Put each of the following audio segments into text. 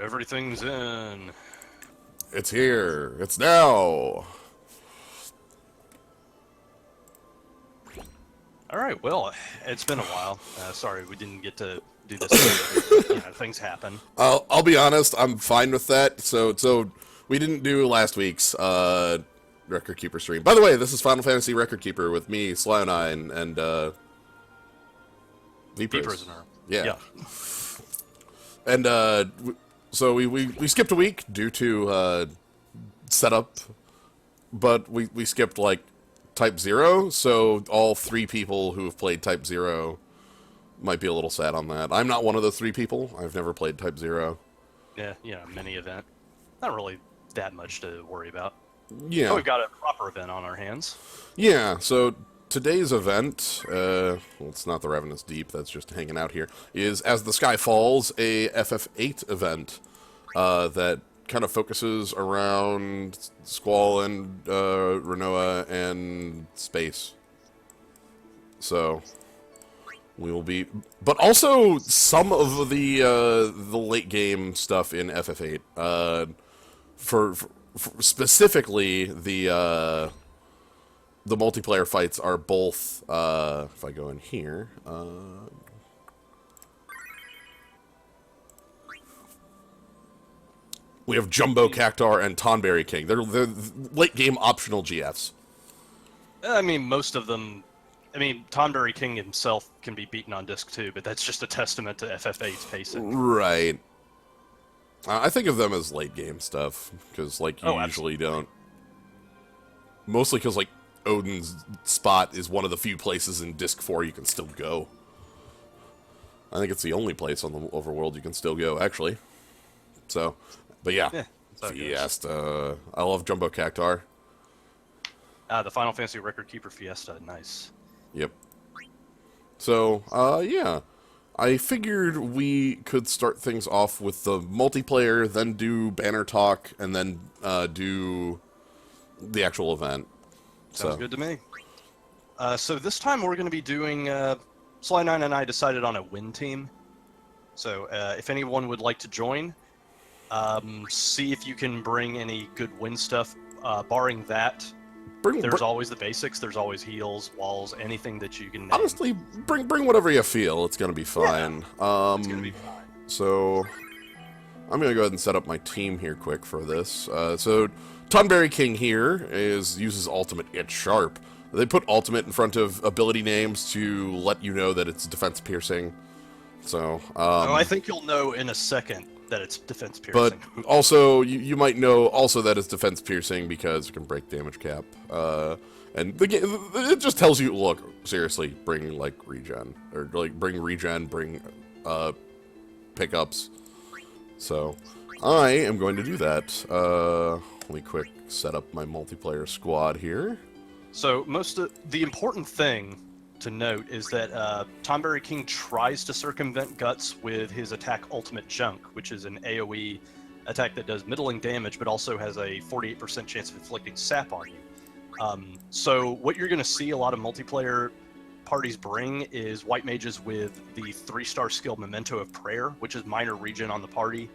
Everything's in. It's here. It's now. All right. Well, it's been a while. Sorry we didn't get to do this earlier, but things happen. I'll be honest. I'm fine with that. So we didn't do last week's Record Keeper stream. By the way, this is Final Fantasy Record Keeper with me, Sly09, and Vprisoner. Yeah. And so we skipped a week due to setup, but we skipped like Type 0, so all 3 people who have played Type 0 might be a little sad on that. I'm not one of those 3 people. I've never played Type 0. Yeah, mini event. Not really that much to worry about. Yeah. But we've got a proper event on our hands. Yeah, so today's event, well, it's not the Revenant's Deep, that's just hanging out here, is As the Sky Falls, a FF8 event that kind of focuses around Squall and Renoa and space. So we will be, but also some of the late game stuff in FF8. For specifically the multiplayer fights are both. If I go in here. We have Jumbo Cactar and Tonberry King. They're late game optional GFs. I mean, most of them. I mean, Tonberry King himself can be beaten on disc too, but that's just a testament to FF8's pacing. Right. I think of them as late game stuff because, like, you usually don't. Mostly because, like, Odin's spot is one of the few places in disc 4 you can still go. I think it's the only place on the overworld you can still go, actually. So. But yeah, Fiesta. I love Jumbo Cactar. The Final Fantasy Record Keeper Fiesta, nice. Yep. So, yeah. I figured we could start things off with the multiplayer, then do banner talk, and then do the actual event. Sounds good to me. So this time we're going to be doing... Sly9 and I decided on a win team. So if anyone would like to join... see if you can bring any good win stuff. Barring that, there's always the basics. There's always heals, walls, anything that you can name. Honestly, bring whatever you feel. It's gonna be fine. Yeah, it's gonna be fine. So I'm gonna go ahead and set up my team here quick for this. So Tonberry King here uses ultimate It's Sharp. They put ultimate in front of ability names to let you know that it's defense piercing. So I think you'll know in a second that it's defense piercing. But also, you might know also that it's defense piercing because it can break damage cap. And the game, it just tells you, look, seriously, bring, like, regen. Or, like, bring regen, bring pickups. So, I am going to do that. Let me quick set up my multiplayer squad here. So, the important thing to note is that Tonberry King tries to circumvent Guts with his attack Ultimate Junk, which is an AoE attack that does middling damage, but also has a 48% chance of inflicting sap on you. So what you're going to see a lot of multiplayer parties bring is white mages with the 3-star skill Memento of Prayer, which is minor regen on the party.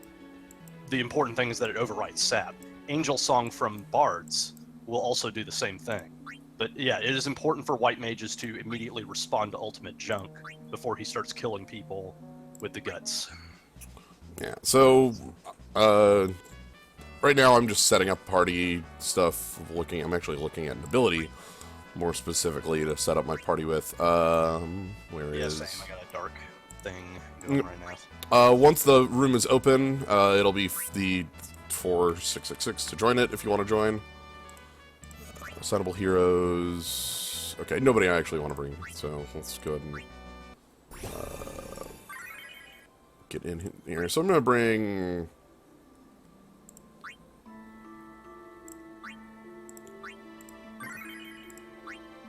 The important thing is that it overrides sap. Angel Song from Bards will also do the same thing. But yeah, it is important for white mages to immediately respond to Ultimate Junk before he starts killing people with the Guts. Yeah, so right now I'm just setting up party stuff. I'm actually looking at an ability more specifically to set up my party with. Where is? Same. I got a dark thing going right now. Once the room is open, it'll be the 4666 to join it if you want to join. Assignable heroes. Okay, nobody I actually want to bring, so let's go ahead and get in here. So I'm going to bring...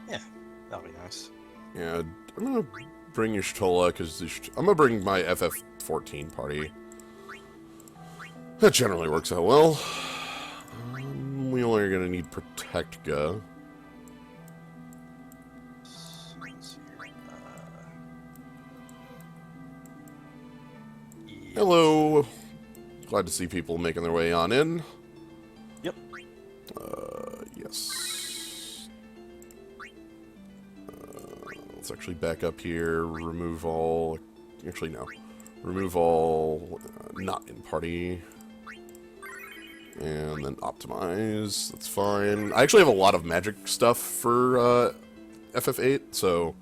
Yeah, that'll be nice. Yeah, I'm going to bring Y'shtola, because I'm going to bring my FF14 party. That generally works out well. We only are going to need Protectga. Hello. Glad to see people making their way on in. Yep. Yes. Let's actually back up here. Remove all... Actually, no. Remove all not in party. And then optimize. That's fine. I actually have a lot of magic stuff for FF8, so...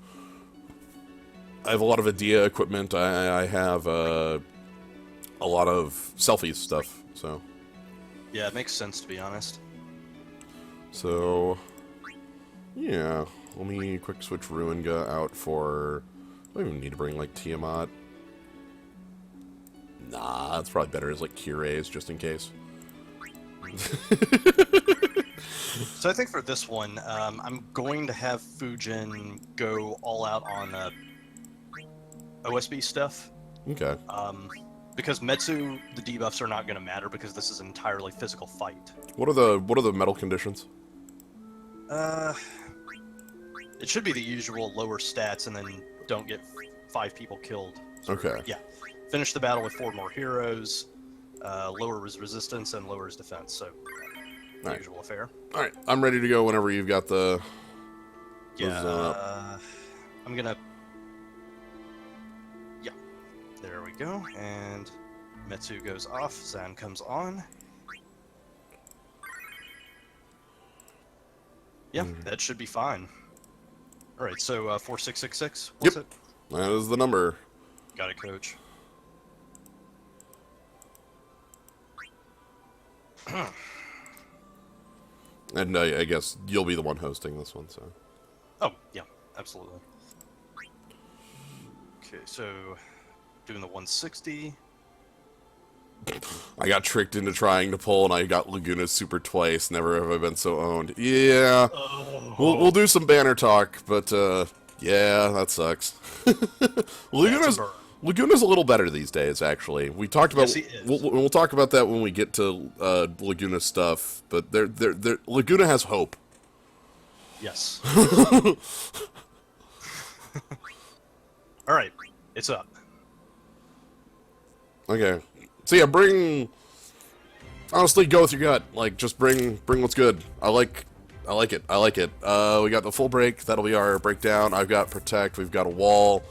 I have a lot of Adia equipment. I have a lot of selfies stuff, so... Yeah, it makes sense, to be honest. So... Yeah. Let me quick switch Ruinga out for... I don't even need to bring, like, Tiamat. Nah, that's probably better as, like, Kyries, just in case. So I think for this one, I'm going to have Fujin go all out on OSB stuff. Okay. Because Metsu, the debuffs are not going to matter because this is an entirely physical fight. What are the metal conditions? It should be the usual lower stats and then don't get 5 people killed. So, Okay. Yeah. Finish the battle with 4 more heroes, lower his resistance and lower his defense. So, the Alright. usual affair. Alright, I'm ready to go whenever you've got the... Yeah. I'm gonna... Yeah. There we go. And Metsu goes off. Zan comes on. Yeah, that should be fine. Alright, so 4666, what's Yep. it? That is the number. Got it, coach. And I guess you'll be the one hosting this one, so... Oh, yeah, absolutely. Okay, so doing the 160. I got tricked into trying to pull, and I got Laguna Super twice. Never have I been so owned. Yeah. Oh. We'll do some banner talk, but, yeah, that sucks. Laguna's a little better these days, actually. We talked about... Yes, he is. We'll talk about that when we get to Laguna stuff, but Laguna has hope. Yes. Alright, it's up. Okay. So yeah, honestly, go with your gut. Like, just bring what's good. I like it. We got the full break. That'll be our breakdown. I've got protect. We've got a wall.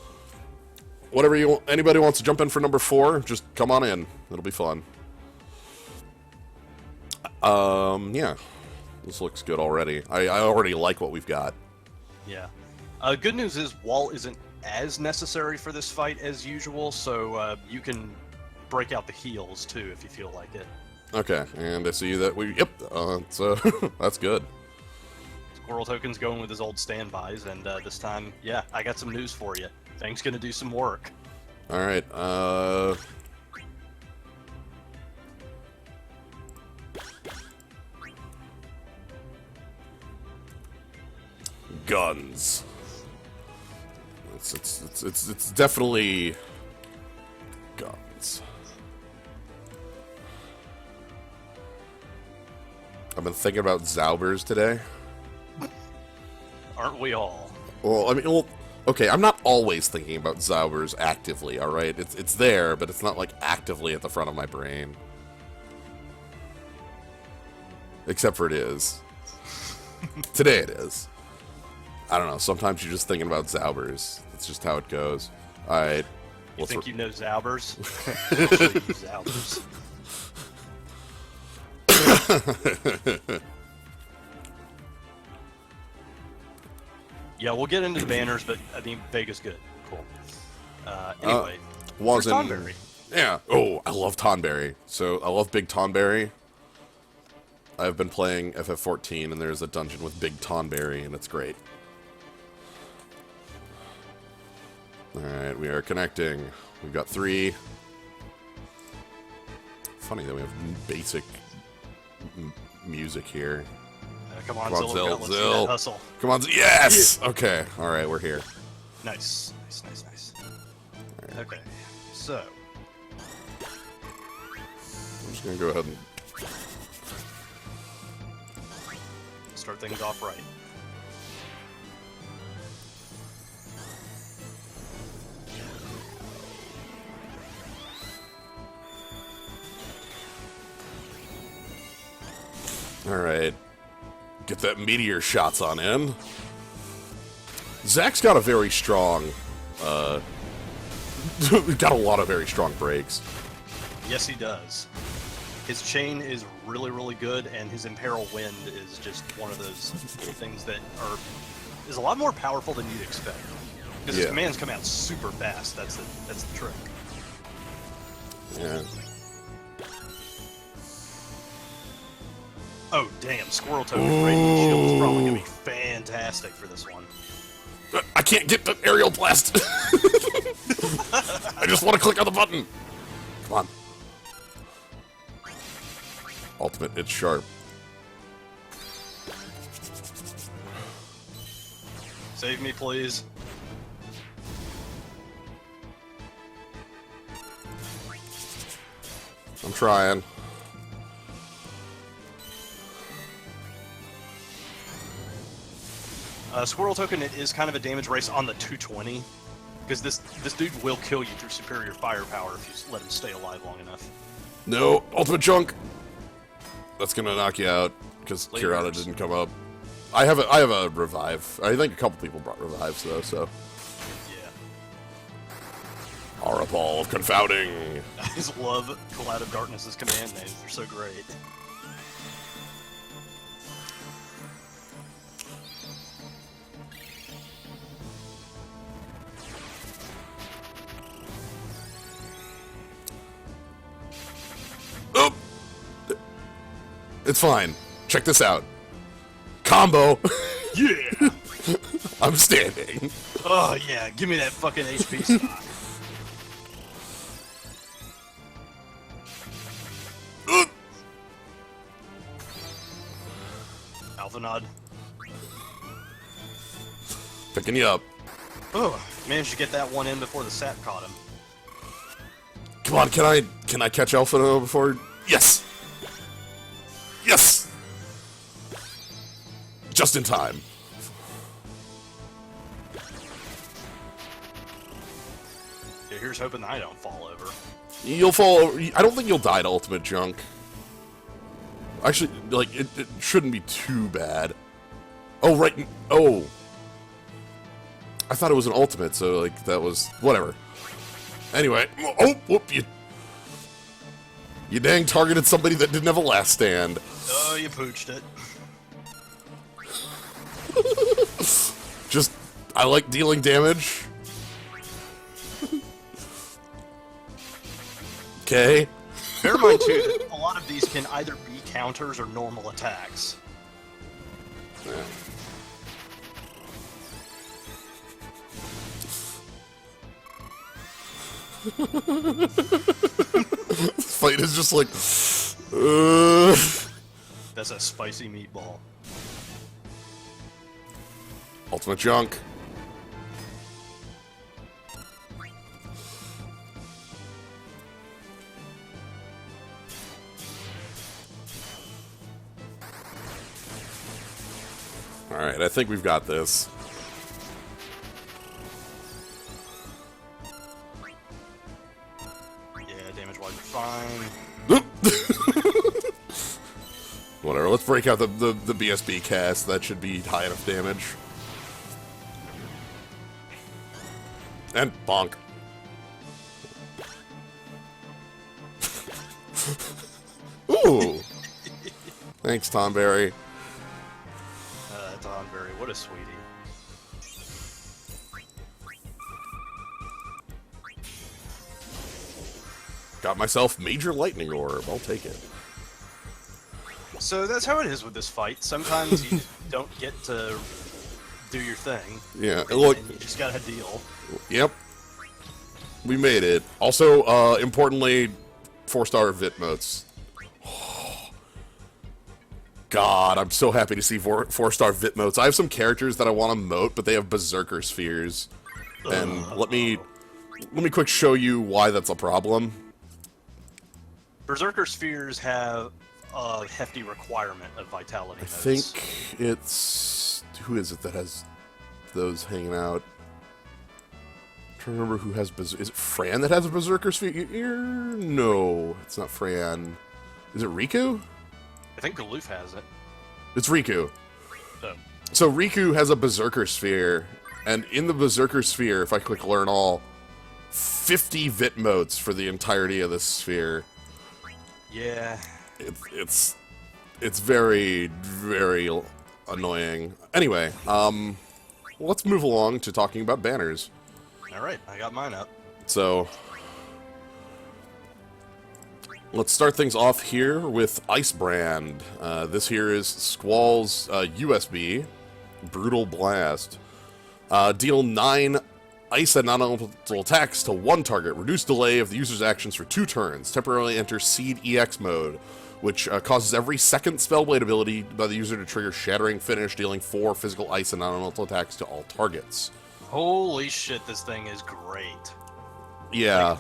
Whatever anybody wants to jump in for number 4, just come on in. It'll be fun. Yeah. This looks good already. I already like what we've got. Yeah. Good news is wall isn't as necessary for this fight as usual, so you can break out the heals too if you feel like it. Okay, and I see that so that's good. Squirrel Token's going with his old standbys, and this time, yeah, I got some news for you. Fang's gonna do some work. Alright, guns. It's definitely guns. I've been thinking about Zaubers today. Aren't we all? Well, I mean, okay, I'm not always thinking about Zaubers actively, alright? It's there, but it's not, like, actively at the front of my brain. Except for it is. Today it is. I don't know, sometimes you're just thinking about Zaubers. That's just how it goes. Alright. You think you know Zaubers? Actually, you Zaubers. Yeah, we'll get into the banners, but I think Vega's good. Cool. Anyway, Tonberry. Yeah. Oh, I love Tonberry. So, I love Big Tonberry. I've been playing FF14, and there's a dungeon with Big Tonberry, and it's great. Alright, we are connecting. We've got 3. Funny that we have basic music here. Come on, Come on, Zill. Zill, Let's see Zill. that hustle. Come on, yes! Okay, alright, we're here. Nice. Okay, so I'm just gonna go ahead and... start things off right. Alright. Get that meteor shots on in. Zach's got a very strong, got a lot of very strong breaks. Yes, he does. His chain is really, really good, and his Imperil Wind is just one of those things that is a lot more powerful than you'd expect. Because his commands come out super fast. That's the trick. Yeah. Oh, damn. Squirrel Token Radiant Shield is probably going to be fantastic for this one. I can't get the aerial blast! I just want to click on the button! Come on. Ultimate, it's sharp. Save me, please. I'm trying. Squirrel Token, it is kind of a damage race on the 220, because this dude will kill you through superior firepower if you let him stay alive long enough. No, ultimate chunk. That's gonna knock you out because Kirana didn't come up. I have a revive. I think a couple people brought revives though. So yeah. Aura Ball of Confounding. I just love Cloud of Darkness's command names. They're so great. Oh! It's fine. Check this out. Combo. Yeah! I'm standing. Oh, yeah. Give me that fucking HP stock. Alpha Nod. Picking you up. Oh, managed to get that one in before the sap caught him. Come on, can I catch Alpha before? Yes! Yes! Just in time. Yeah, here's hoping that I don't fall over. You'll fall over. I don't think you'll die to ultimate junk. Actually, like, it shouldn't be too bad. Oh, right. Oh. I thought it was an ultimate, so, like, that was... Whatever. Anyway. Oh, whoop, you dang targeted somebody that didn't have a last stand. Oh, you pooched it. Just, I like dealing damage. Okay. Bear in mind, too, that a lot of these can either be counters or normal attacks. Yeah. This fight is just like... That's a spicy meatball. Ultimate junk. Alright, I think we've got this. Yeah, damage-wise, we're fine. Whatever, let's break out the BSB cast. That should be high enough damage. And bonk. Ooh! Thanks, Tomberry. Tonberry, what a sweetie. Got myself Major Lightning Orb. I'll take it. So that's how it is with this fight. Sometimes you don't get to do your thing. Yeah, look. And you just gotta deal. Yep. We made it. Also, importantly, 4-star Vit motes. God, I'm so happy to see 4-star Vit motes. I have some characters that I want to mote, but they have Berserker Spheres. And let me quick show you why that's a problem. Berserker Spheres have a hefty requirement of vitality I motes. think it's... Who is it that has those hanging out? I'm trying to remember who has... Is it Fran that has a Berserker Sphere? No, it's not Fran. Is it Riku? I think Galoof has it. It's Riku. So, So Riku has a Berserker Sphere, and in the Berserker Sphere, if I click Learn All, 50 Vit modes for the entirety of this sphere. yeah. It's very, very annoying. Anyway, let's move along to talking about banners. All right, I got mine up. So, let's start things off here with Icebrand. This here is Squall's USB, Brutal Blast. Deal 9 ice and non-elemental attacks to one target. Reduce delay of the user's actions for 2 turns. Temporarily enter Seed EX mode, which causes every second Spellblade ability by the user to trigger Shattering Finish, dealing 4 physical ice and non-elemental attacks to all targets. Holy shit, this thing is great. Yeah.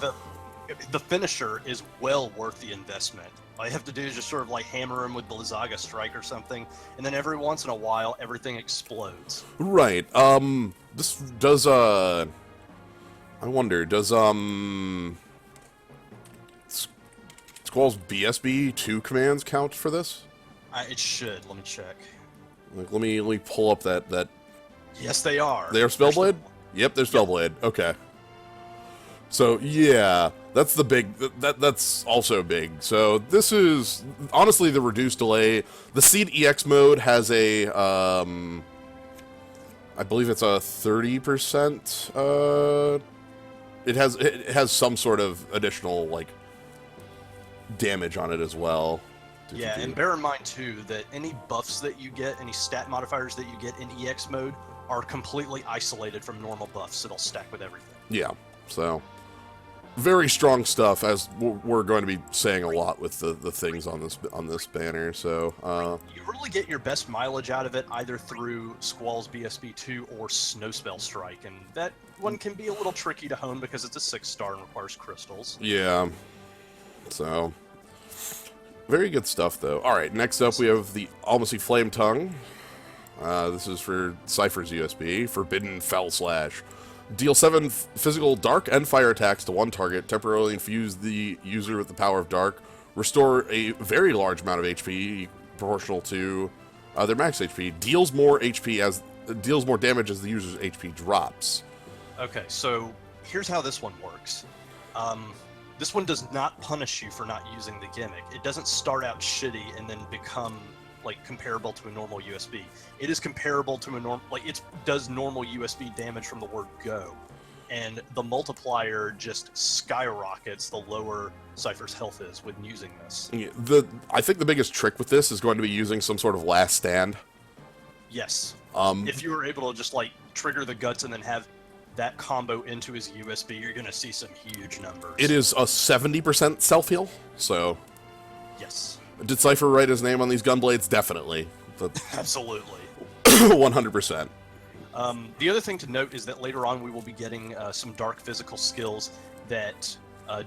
Like, the finisher is well worth the investment. All you have to do is just sort of like hammer him with Blizzaga Strike or something, and then every once in a while, everything explodes. Right. This does, I wonder, does, Squall's BSB 2 commands count for this? It should. Let me check. Like, let me pull up that. Yes, they are. They are Spellblade? Yep, they're Spellblade. Okay. So, yeah, that's the big, that's also big. So, this is, honestly, the reduced delay. The Seed EX mode has a, I believe it's a 30%, it has some sort of additional, like, damage on it as well. Yeah, and bear in mind, too, that any buffs that you get, any stat modifiers that you get in EX mode are completely isolated from normal buffs. It'll stack with everything. Yeah, so very strong stuff, as we're going to be saying a lot with the things on this banner. So you really get your best mileage out of it either through Squall's BSB 2 or Snowspell Strike, and that one can be a little tricky to hone because it's a 6-star and requires crystals. Yeah, so very good stuff though. All right, next up we have the Almacy Flame Tongue. This is for Cypher's USB, Forbidden Fell Slash. Deal 7 physical dark and fire attacks to one target, temporarily infuse the user with the power of dark, restore a very large amount of HP proportional to their max HP, deals more damage as the user's HP drops. Okay, so here's how this one works. This one does not punish you for not using the gimmick. It doesn't start out shitty and then become like comparable to a normal USB. It is comparable to a it does normal USB damage from the word go, and the multiplier just skyrockets the lower Cypher's health is when using this. Yeah, I think the biggest trick with this is going to be using some sort of last stand. Yes. If you were able to just like trigger the guts and then have that combo into his USB, you're going to see some huge numbers. It is a 70% self heal, so yes. Did Cypher write his name on these gunblades? Definitely. Absolutely. 100%. The other thing to note is that later on we will be getting some dark physical skills that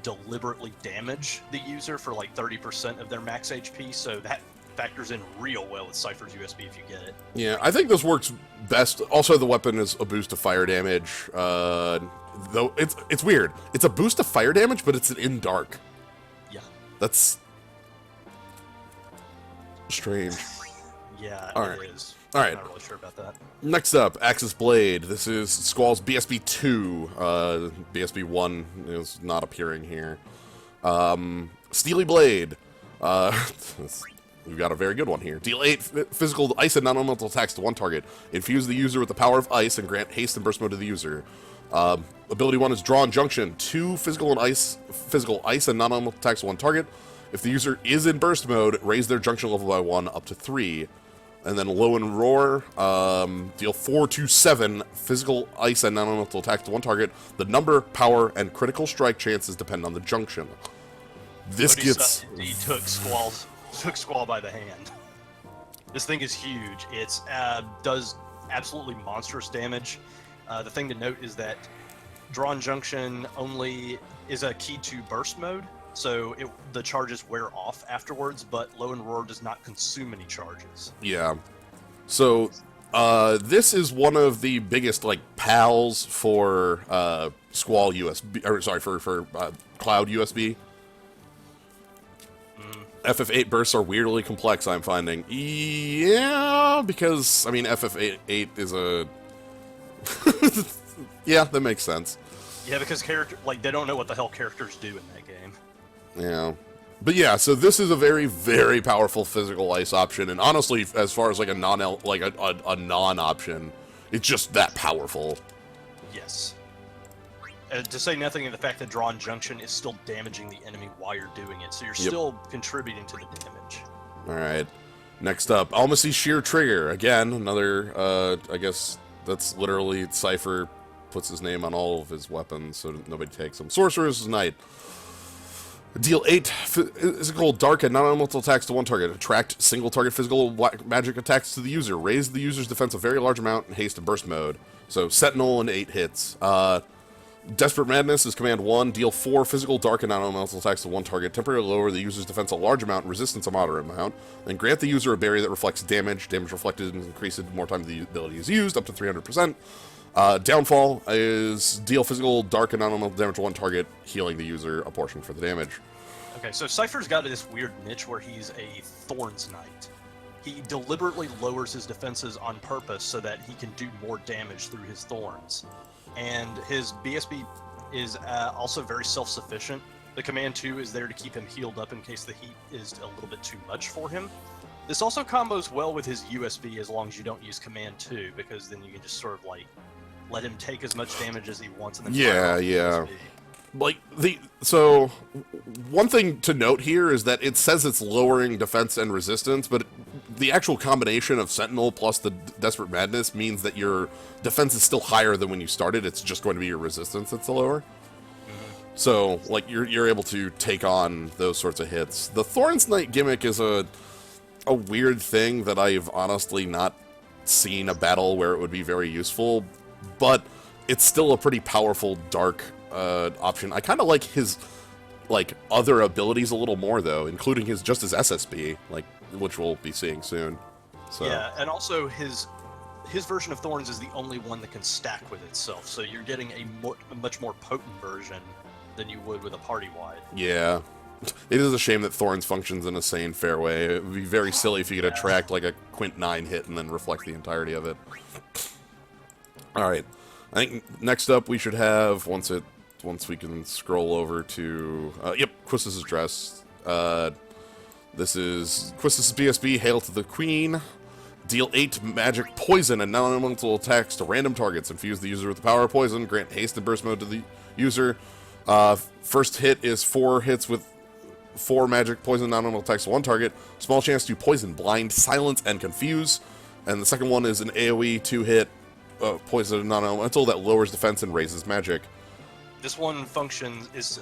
deliberately damage the user for like 30% of their max HP, so that factors in real well with Cypher's USB if you get it. Yeah, I think this works best. Also, the weapon is a boost to fire damage, though it's weird. It's a boost to fire damage, but it's in dark. Yeah. That's strange. Yeah, All it right. is. All right. I'm not really sure about that. Next up, Axis Blade. This is Squall's BSB 2. BSB 1 is not appearing here. Steely Blade. We've got a very good one here. Deal 8 physical ice and non-elemental attacks to one target. Infuse the user with the power of ice and grant haste and burst mode to the user. Ability 1 is Drawn Junction. 2 physical ice and non-elemental attacks to one target. If the user is in burst mode, raise their junction level by 1 up to 3. And then Low and Roar, deal 4 to 7 physical ice and non-elemental attacks to one target. The number, power, and critical strike chances depend on the junction. This gets... He took Squall by the hand. This thing is huge. It's does absolutely monstrous damage. The thing to note is that Drawn Junction only is a key to burst mode, so the charges wear off afterwards, but Low and Roar does not consume any charges. Yeah. So, this is one of the biggest, like, pals for, Squall USB, or sorry, for Cloud USB. FF8 bursts are weirdly complex, I'm finding. Yeah, because, I mean, FF8 is a... yeah, that makes sense. Yeah, because they don't know what the hell characters do in that game. Yeah. But yeah, so this is a very, very powerful physical ice option, and honestly, as far as like a non-option, it's just that powerful. Yes. To say nothing of the fact that Drawn Junction is still damaging the enemy while you're doing it, so you're still contributing to the damage. Alright. Next up, Almacy's Sheer Trigger. Again, another, I guess that's literally Cypher puts his name on all of his weapons so that nobody takes them. Sorcerer's Knight. Deal 8 physical dark and non-elemental attacks to one target. Attract single target physical magic attacks to the user. Raise the user's defense a very large amount in haste and burst mode. So Sentinel and 8 hits. Desperate Madness is command 1. Deal 4 physical dark and non-elemental attacks to one target. Temporarily lower the user's defense a large amount and resistance a moderate amount. Then grant the user a berry that reflects damage. Damage reflected is increased more time the ability is used, up to 300%. Downfall is deal physical dark and non-elemental damage to one target, healing the user a portion for the damage. Okay, so Cypher's got this weird niche where he's a Thorns Knight. He deliberately lowers his defenses on purpose so that he can do more damage through his thorns. And his BSB is also very self-sufficient. The Command 2 is there to keep him healed up in case the heat is a little bit too much for him. This also combos well with his USB as long as you don't use Command 2, because then you can just sort of like let him take as much damage as he wants and then fire off the USB. Like, so, one thing to note here is that it says it's lowering defense and resistance, but the actual combination of Sentinel plus the Desperate Madness means that your defense is still higher than when you started. It's just going to be your resistance that's lower. So, like, you're able to take on those sorts of hits. The Thorns Knight gimmick is a weird thing that I've honestly not seen a battle where it would be very useful, but it's still a pretty powerful dark option. I kind of like his other abilities a little more though, including his SSB, which we'll be seeing soon. So yeah, and also his version of Thorns is the only one that can stack with itself, so you're getting a much more potent version than you would with a party-wide. Yeah. It is a shame that Thorns functions in a sane, fair way. It would be very silly if you could attract like a Quint 9 hit and then reflect the entirety of it. Alright. I think next up we should have, once we can scroll over to, Quistis' dress. This is Quistis' BSB, Hail to the Queen. Deal 8 magic poison and non-elemental attacks to random targets. Infuse the user with the power of poison. Grant haste and burst mode to the user. First hit is 4 hits with 4 magic poison non-elemental attacks to one target. Small chance to poison, blind, silence, and confuse. And the second one is an AoE 2-hit poison non-elemental that lowers defense and raises magic. This one function is,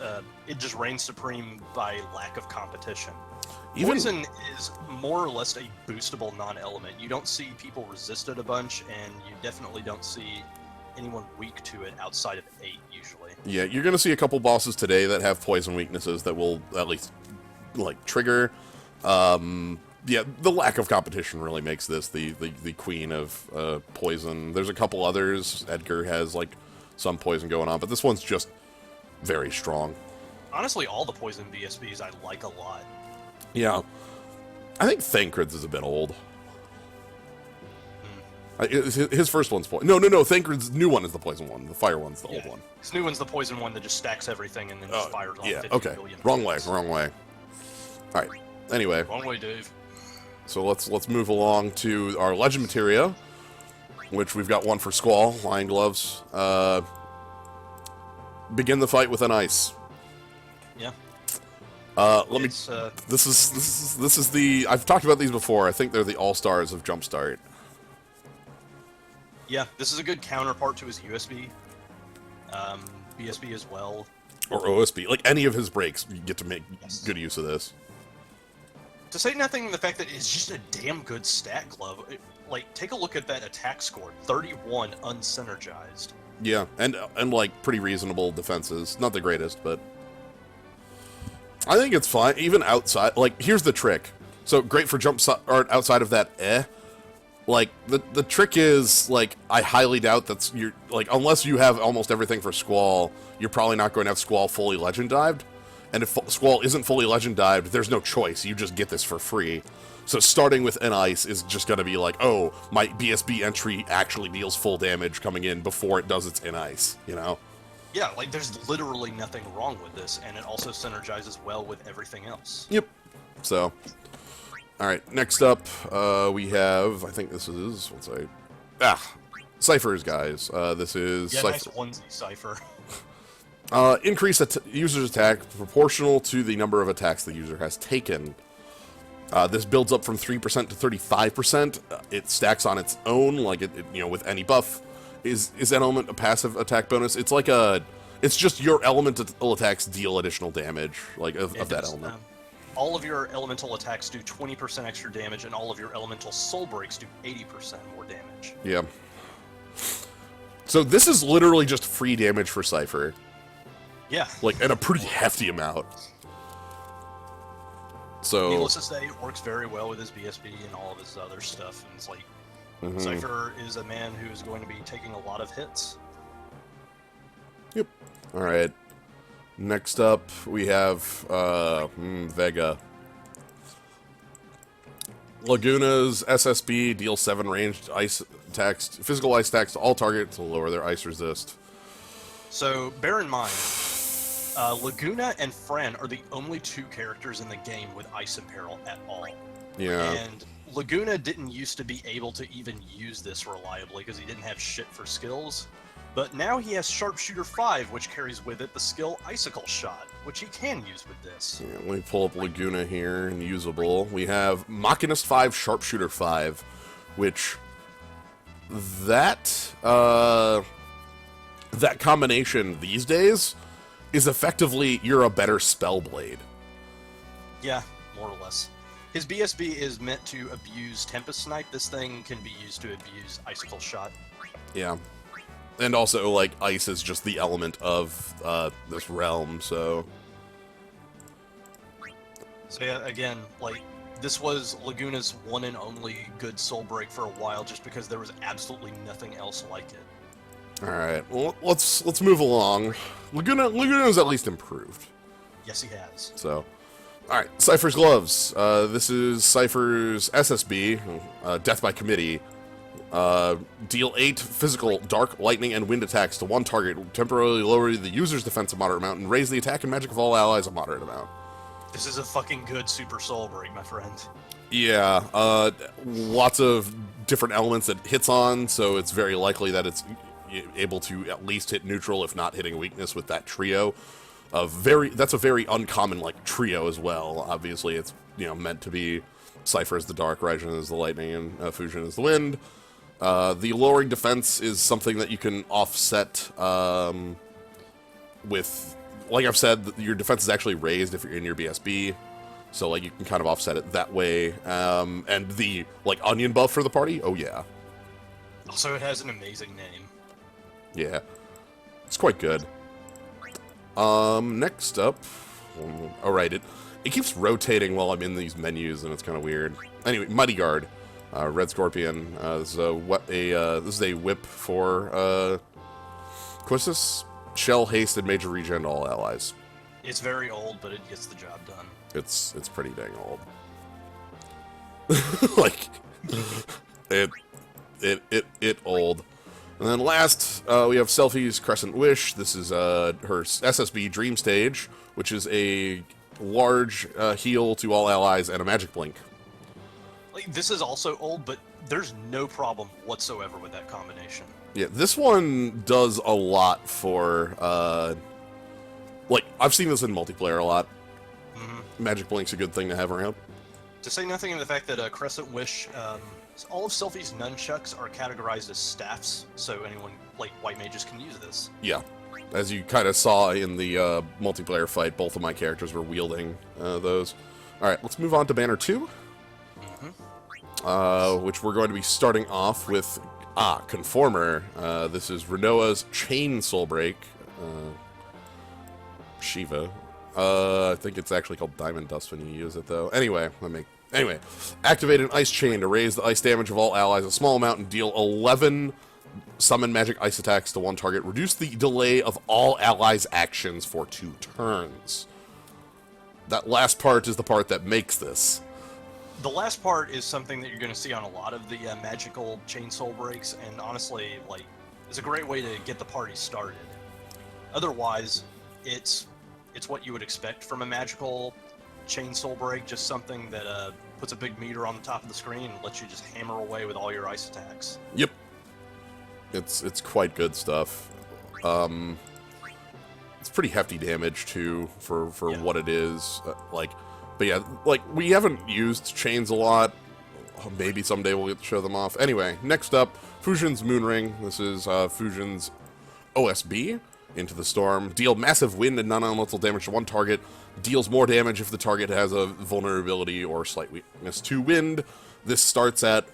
it just reigns supreme by lack of competition. Poison is more or less a boostable non-element. You don't see people resist it a bunch, and you definitely don't see anyone weak to it outside of 8, usually. Yeah, you're going to see a couple bosses today that have poison weaknesses that will at least, trigger. Yeah, the lack of competition really makes this the queen of poison. There's a couple others. Edgar has, some poison going on, but this one's just very strong. Honestly, all the poison BSBs I like a lot. Yeah. I think Thancred's is a bit old. His first one's poison. No, Thancred's new one is the poison one. The fire one's the old one. His new one's the poison one that just stacks everything and then just fires off 50 billion. Wrong way. Alright, anyway. Wrong way, Dave. So let's move along to our legend materia, which we've got one for Squall, Lion Gloves. Begin the fight with an ice. Yeah. This is the, I've talked about these before. I think they're the all-stars of Jumpstart. Yeah, this is a good counterpart to his USB. BSB as well. Or OSB. Any of his breaks, you get to make good use of this. To say nothing of the fact that it's just a damn good stat glove. Take a look at that attack score. 31 unsynergized. Yeah, and pretty reasonable defenses. Not the greatest, but I think it's fine. Even outside, here's the trick. So great for jump art outside of that, the trick is, I highly doubt that's unless you have almost everything for Squall, you're probably not going to have Squall fully legend dived. And if Squall isn't fully legend-dived, there's no choice. You just get this for free. So starting with an ice is just going to be like, oh, my BSB entry actually deals full damage coming in before it does its in ice, you know? Yeah, like there's literally nothing wrong with this, and it also synergizes well with everything else. Yep. So, all right, next up, we have, I think this is, Ciphers, guys. This is... Yeah, nice onesie, Cypher. Increase user's attack proportional to the number of attacks the user has taken. This builds up from 3% to 35%. It stacks on its own, like it you know, with any buff. Is that element a passive attack bonus? It's like it's just your elemental attacks deal additional damage, like of that element. All of your elemental attacks do 20% extra damage, and all of your elemental soul breaks do 80% more damage. Yeah. So this is literally just free damage for Cypher. Yeah. Like, and a pretty hefty amount. So... Needless to say, it works very well with his BSB and all of his other stuff, and it's like, Cypher is a man who is going to be taking a lot of hits. Yep. Alright. Next up, we have, Vega. Laguna's SSB deals 7 ranged ice attacks, physical ice attacks to all targets to lower their ice resist. So, bear in mind, Laguna and Fran are the only 2 characters in the game with ice imperil at all. Yeah. And Laguna didn't used to be able to even use this reliably because he didn't have shit for skills. But now he has Sharpshooter 5, which carries with it the skill Icicle Shot, which he can use with this. Yeah, let me pull up Laguna here and usable. We have Machinist 5, Sharpshooter 5, which that combination these days is effectively you're a better Spellblade. Yeah, more or less. His BSB is meant to abuse Tempest Snipe. This thing can be used to abuse Icicle Shot. Yeah. And also, like, ice is just the element of this realm, so... So yeah, again, like, this was Laguna's one and only good soul break for a while just because there was absolutely nothing else like it. Alright, well, let's move along. Laguna's at least improved. Yes, he has. So... Alright, Cypher's Gloves. This is Cypher's SSB, Death by Committee. Deal 8 physical, dark, lightning, and wind attacks to one target, temporarily lower the user's defense a moderate amount, and raise the attack and magic of all allies a moderate amount. This is a fucking good super soul break, my friend. Yeah, lots of different elements that it hits on, so it's very likely that it's able to at least hit neutral, if not hitting a weakness with that trio. That's a very uncommon, like, trio as well. Obviously, it's, you know, meant to be Cypher as the dark, Raijin as the lightning, and Fusion as the wind. The lowering defense is something that you can offset with, like I've said, your defense is actually raised if you're in your BSB, so like you can kind of offset it that way. And the like onion buff for the party, oh yeah. Also, it has an amazing name. Yeah, it's quite good. Next up, all right, it keeps rotating while I'm in these menus, and it's kind of weird. Anyway, Mighty Guard. Red Scorpion. This is a whip for Quistis. Shell, haste, and major regen to all allies. It's very old, but it gets the job done. It's pretty dang old. Like it old. And then last, we have Selfie's Crescent Wish. This is her SSB Dream Stage, which is a large heal to all allies and a magic blink. Like, this is also old, but there's no problem whatsoever with that combination. Yeah, this one does a lot for, like, I've seen this in multiplayer a lot. Magic Blink's a good thing to have around. To say nothing of the fact that Crescent Wish, all of Selfie's nunchucks are categorized as staffs, so anyone, like, white mages can use this. Yeah. As you kind of saw in the multiplayer fight, both of my characters were wielding those. Alright, let's move on to Banner 2. Which we're going to be starting off with, Conformer. This is Renoa's Chain Soul Break. Shiva. I think it's actually called Diamond Dust when you use it, though. Anyway, activate an Ice Chain to raise the ice damage of all allies a small amount and deal 11 summon magic ice attacks to one target. Reduce the delay of all allies' actions for 2 turns. that last part is the part that makes this. The last part is something that you're going to see on a lot of the magical chain soul breaks, and honestly, like, it's a great way to get the party started. Otherwise, it's what you would expect from a magical chain soul break, just something that puts a big meter on the top of the screen and lets you just hammer away with all your ice attacks. Yep. It's quite good stuff. It's pretty hefty damage too for what it is. But yeah, like, we haven't used chains a lot. Maybe someday we'll get to show them off. Anyway, next up, Fusion's Moonring. This is Fusion's OSB. Into the Storm. Deal massive wind and non-elemental damage to one target. Deals more damage if the target has a vulnerability or slight weakness to wind. This starts at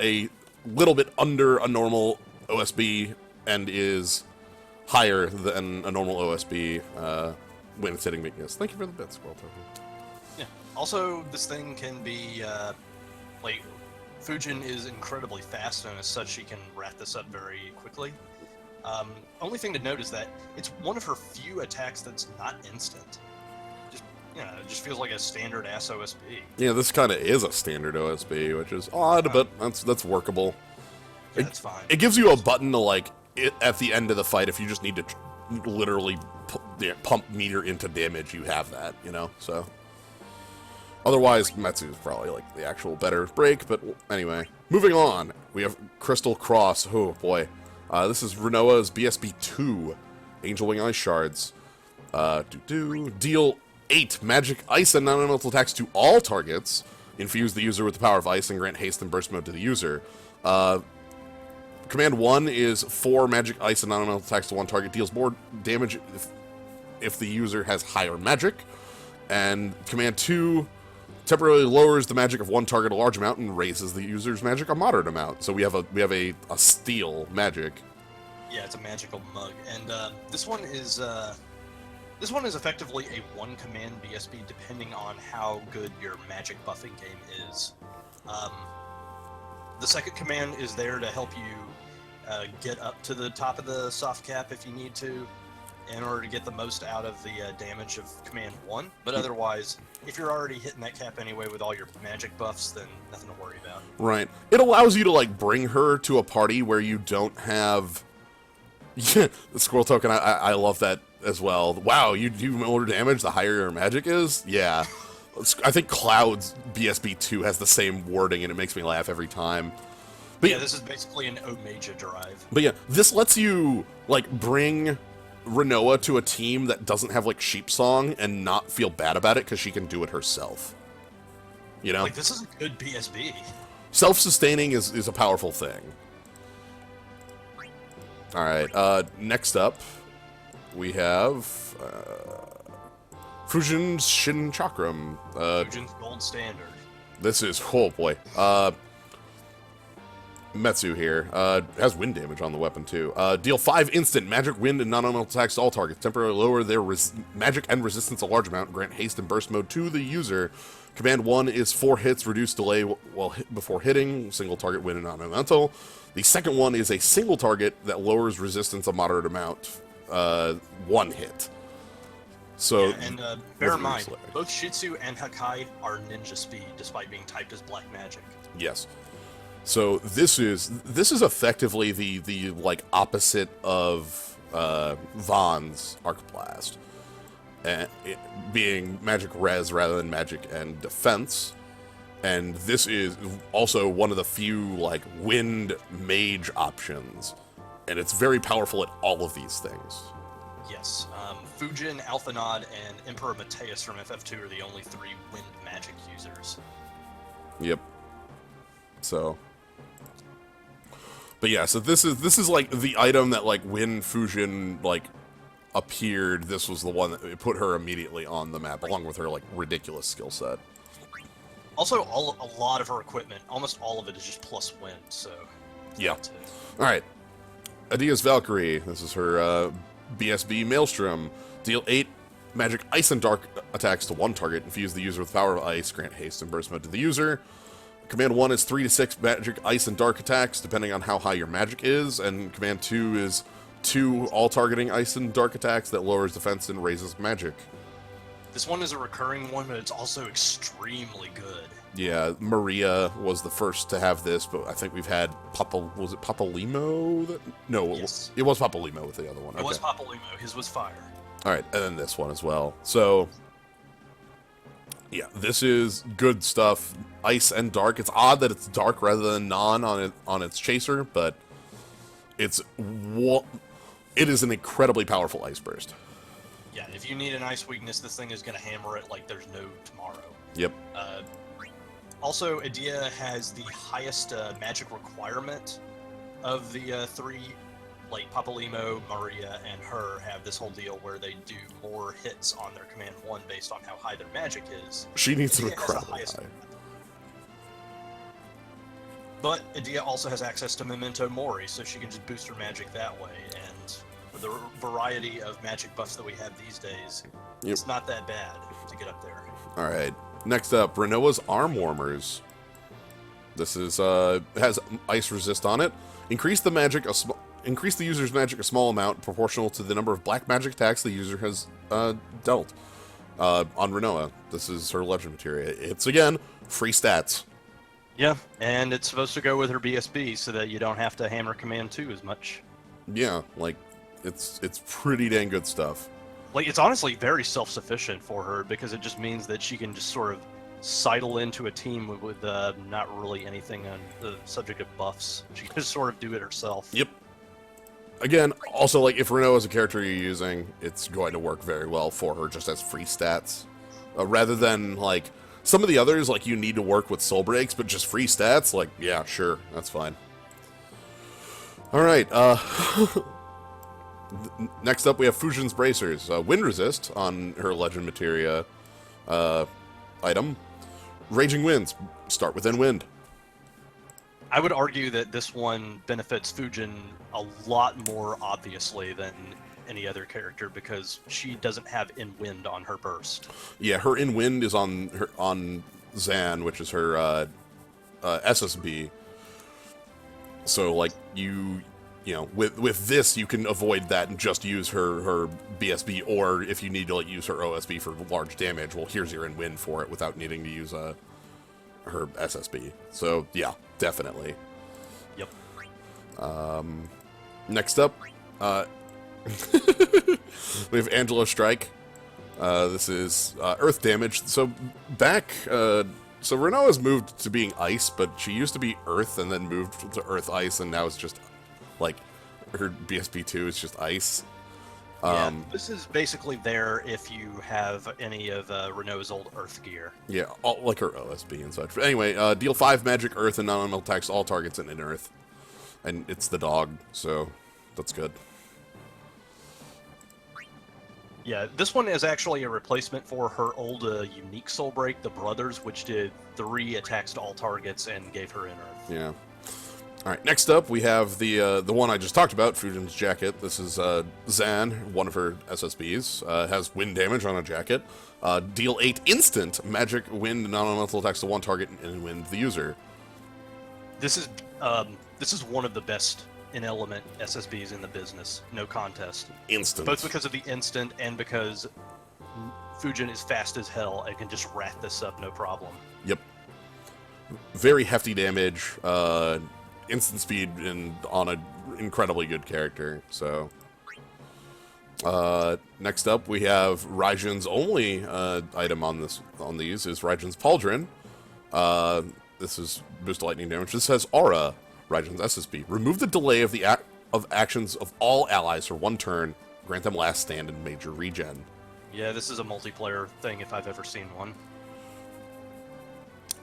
a little bit under a normal OSB and is higher than a normal OSB when it's hitting weakness. Thank you for the bit, Squirrel Token. Yeah. Also, this thing can be, like, Fujin is incredibly fast, and as such, she can wrap this up very quickly. Only thing to note is that it's one of her few attacks that's not instant. Just, you know, it just feels like a standard ass OSB. Yeah, this kind of is a standard OSB, which is odd, but that's workable. Yeah, that's fine. It gives you a button to, like, at the end of the fight, if you just need to literally pump meter into damage, you have that, you know, so. Otherwise, Metsu is probably, like, the actual better break, but anyway. Moving on, we have Crystal Cross. Oh, boy. This is Renoa's BSB2, Angel Wing Ice Shards. Deal 8 magic ice and non-elemental attacks to all targets. Infuse the user with the power of ice and grant haste and burst mode to the user. Command 1 is 4 magic ice and non-elemental attacks to one target. Deals more damage if the user has higher magic. And Command 2 temporarily lowers the magic of one target a large amount and raises the user's magic a moderate amount. So we have a steal magic. Yeah, it's a magical mug, and this one is effectively a one command BSB depending on how good your magic buffing game is. The second command is there to help you get up to the top of the soft cap if you need to, in order to get the most out of the damage of command 1, but otherwise, if you're already hitting that cap anyway with all your magic buffs, then nothing to worry about. Right. It allows you to, like, bring her to a party where you don't have... the Squirrel Token, I love that as well. Wow, you do more damage the higher your magic is? Yeah. I think Cloud's BSB2 has the same wording, and it makes me laugh every time. But yeah, this is basically an Omega drive. But yeah, this lets you, like, bring Renoa to a team that doesn't have, like, Sheep Song and not feel bad about it because she can do it herself. You know? Like, this is a good BSB. Self-sustaining is a powerful thing. Alright, next up, we have Fujin's Shin Chakram. Fujin's gold standard. This is, oh boy. Metsu here. Has wind damage on the weapon, too. Deal 5 instant magic, wind, and non-elemental attacks to all targets. Temporarily lower their magic and resistance a large amount. Grant haste and burst mode to the user. Command 1 is 4 hits, reduce delay before hitting. Single target, wind, and non-elemental. The second one is a single target that lowers resistance a moderate amount. 1 hit. So, yeah, and bear in mind, both Shitsu and Hakai are ninja speed, despite being typed as black magic. Yes. So this is effectively the like opposite of Vaughn's Arc Blast, and it being magic res rather than magic and defense. And this is also one of the few like wind mage options, and it's very powerful at all of these things. Yes, Fujin, Alphanod, and Emperor Mateus from FF2 are the only 3 wind magic users. Yep. So. But yeah, so this is like the item that, like, when Fujin like appeared, this was the one that put her immediately on the map, along with her like ridiculous skill set. Also, a lot of her equipment, almost all of it is just plus wind. So yeah. All right, Adia's Valkyrie. This is her BSB Maelstrom. Deal 8 magic ice and dark attacks to one target. Infuse the user with power of ice. Grant haste and burst mode to the user. Command 1 is 3 to 6 magic, ice, and dark attacks, depending on how high your magic is, and Command 2 is 2 all-targeting ice and dark attacks that lowers defense and raises magic. This one is a recurring one, but it's also extremely good. Yeah, Maria was the first to have this, but I think we've had was it Papalimo? No, Yes. it was Papalimo with the other one. It was Papalimo. His was fire. All right, and then this one as well. So, yeah, this is good stuff. Ice and dark. It's odd that it's dark rather than non on its chaser, but it is an incredibly powerful ice burst. Yeah, if you need an ice weakness, this thing is going to hammer it like there's no tomorrow. Yep. Also, Edea has the highest magic requirement of the three. Like Papalimo, Maria, and her have this whole deal where they do more hits on their command 1 based on how high their magic is. She needs an Edea incredibly has the high. But Edea also has access to Memento Mori, so she can just boost her magic that way. And with the variety of magic buffs that we have these days, it's not that bad to get up there. All right. Next up, Renoa's Arm Warmers. This is has ice resist on it. Increase the user's magic a small amount proportional to the number of black magic attacks the user has dealt. On Renoa, this is her legend materia. It's again free stats. Yeah, and it's supposed to go with her BSB so that you don't have to hammer command 2 as much. Yeah, like it's pretty dang good stuff. Like, it's honestly very self-sufficient for her because it just means that she can just sort of sidle into a team with not really anything on the subject of buffs. She can just sort of do it herself. Yep. Again, also, like, if Renoa is a character you're using, it's going to work very well for her just as free stats. Rather than, like, some of the others, like, you need to work with soul breaks, but just free stats, like, yeah, sure, that's fine. Alright, next up we have Fusion's Bracers. Wind Resist on her Legend Materia item. Raging Winds. Start within wind. I would argue that this one benefits Fujin a lot more obviously than any other character because she doesn't have in wind on her burst. Yeah, her in wind is on Zan, which is her SSB. So like you know, with this you can avoid that and just use her BSB, or if you need to like use her OSB for large damage, well, here's your in wind for it without needing to use her SSB. So yeah, definitely. Yep. Next up, we have Angela Strike. This is earth damage. So back, so Renoa's moved to being ice, but she used to be earth and then moved to earth ice, and now it's just like her BSB2 is just ice. Yeah, this is basically there if you have any of Renault's old Earth gear. Yeah, all, like her OSB and such. But anyway, deal 5 magic Earth and non-elemental attacks to all targets in Earth. And it's the dog, so that's good. Yeah, this one is actually a replacement for her old unique Soul Break, the Brothers, which did 3 attacks to all targets and gave her in Earth. Yeah. All right, next up we have the one I just talked about, Fujin's Jacket. This is Zan, one of her SSBs. Has wind damage on a jacket. Deal 8 instant magic wind non-elemental attacks to one target and wind the user. This is one of the best in-element SSBs in the business. No contest. Instant. Both because of the instant and because Fujin is fast as hell and can just rat this up no problem. Yep. Very hefty damage. Instant speed and on an incredibly good character. So next up we have Raijin's only item on these is Raijin's Pauldron. This is boost lightning damage. This has Aura, Raijin's SSB. Remove the delay of the actions of all allies for 1 turn. Grant them last stand and major regen. Yeah, this is a multiplayer thing if I've ever seen one.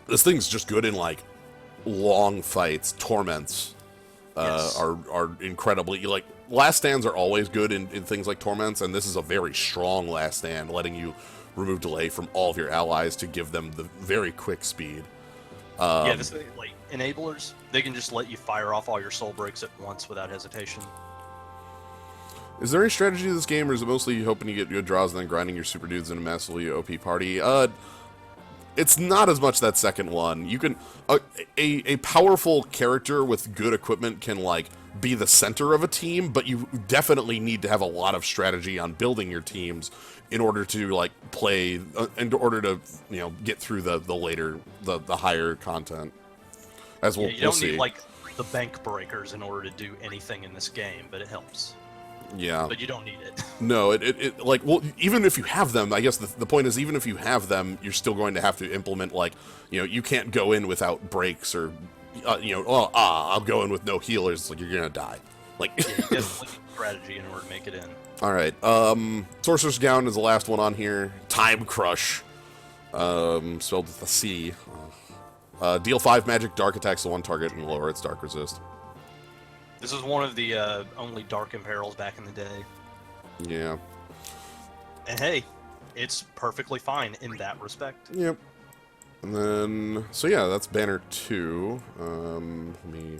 This thing's just good in like long fights. Torments Yes. are incredibly, like, last stands are always good in things like Torments, and this is a very strong last stand, letting you remove delay from all of your allies to give them the very quick speed. Yeah, this thing, like enablers, they can just let you fire off all your soul breaks at once without hesitation. Is there any strategy to this game, or is it mostly hoping to get good draws and then grinding your super dudes in a massively OP party? It's not as much that second one. You can a powerful character with good equipment can like be the center of a team, but you definitely need to have a lot of strategy on building your teams in order to like play, in order to get through the higher content. As Yeah, we'll you don't see. need like the bank breakers in order to do anything in this game, but it helps. Yeah. But you don't need it. No, it like, well, even if you have them, I guess the point is, even if you have them, you're still going to have to implement, like, you can't go in without breaks or, I'll go in with no healers. It's like, you're gonna die. Like, Yeah, you definitely need strategy in order to make it in. alright, Sorcerer's Gown is the last one on here. Time Crush, spelled with a C. Deal 5 magic dark attacks to one target and lower its dark resist. This is one of the only dark imperils back in the day. Yeah. And hey, it's perfectly fine in that respect. Yep. And then, so yeah, that's Banner 2. Let me...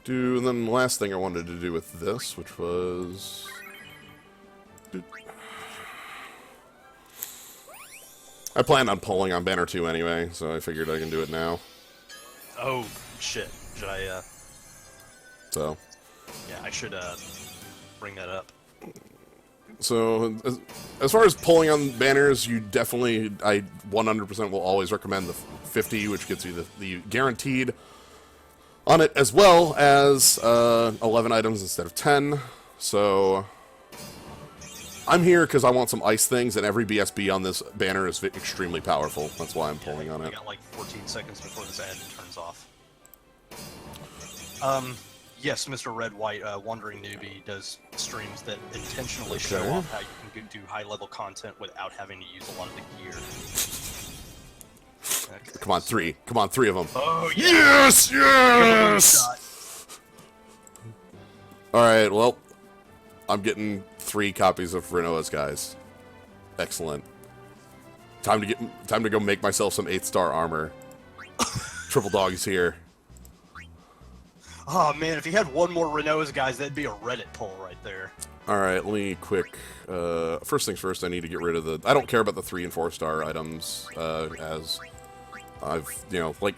And then the last thing I wanted to do with this, which was... I planned on pulling on Banner 2 anyway, so I figured I can do it now. Oh, shit. Should I, So... Yeah, I should, bring that up. So, as far as pulling on banners, you definitely, I 100% will always recommend the 50, which gets you the guaranteed on it, as well as 11 items instead of 10. So, I'm here because I want some ice things, and every BSB on this banner is extremely powerful. That's why I'm pulling on I it. got like 14 seconds before this ad turns off. Yes, Mr. Red White, Wandering Newbie does streams that intentionally show off how you can do high-level content without having to use a lot of the gear. Okay. Come on, 3. Come on, 3 of them. Oh, yeah! Yes! Yes! Alright, well, I'm getting 3 copies of Renoa's, guys. Excellent. Time to go make myself some 8-star armor. Triple Dog is here. Oh, man, if he had one more Renault's, guys, that'd be a Reddit poll right there. Alright, let me quick... first things first, I need to get rid of the... I don't care about the 3 and 4-star items, as I've, like...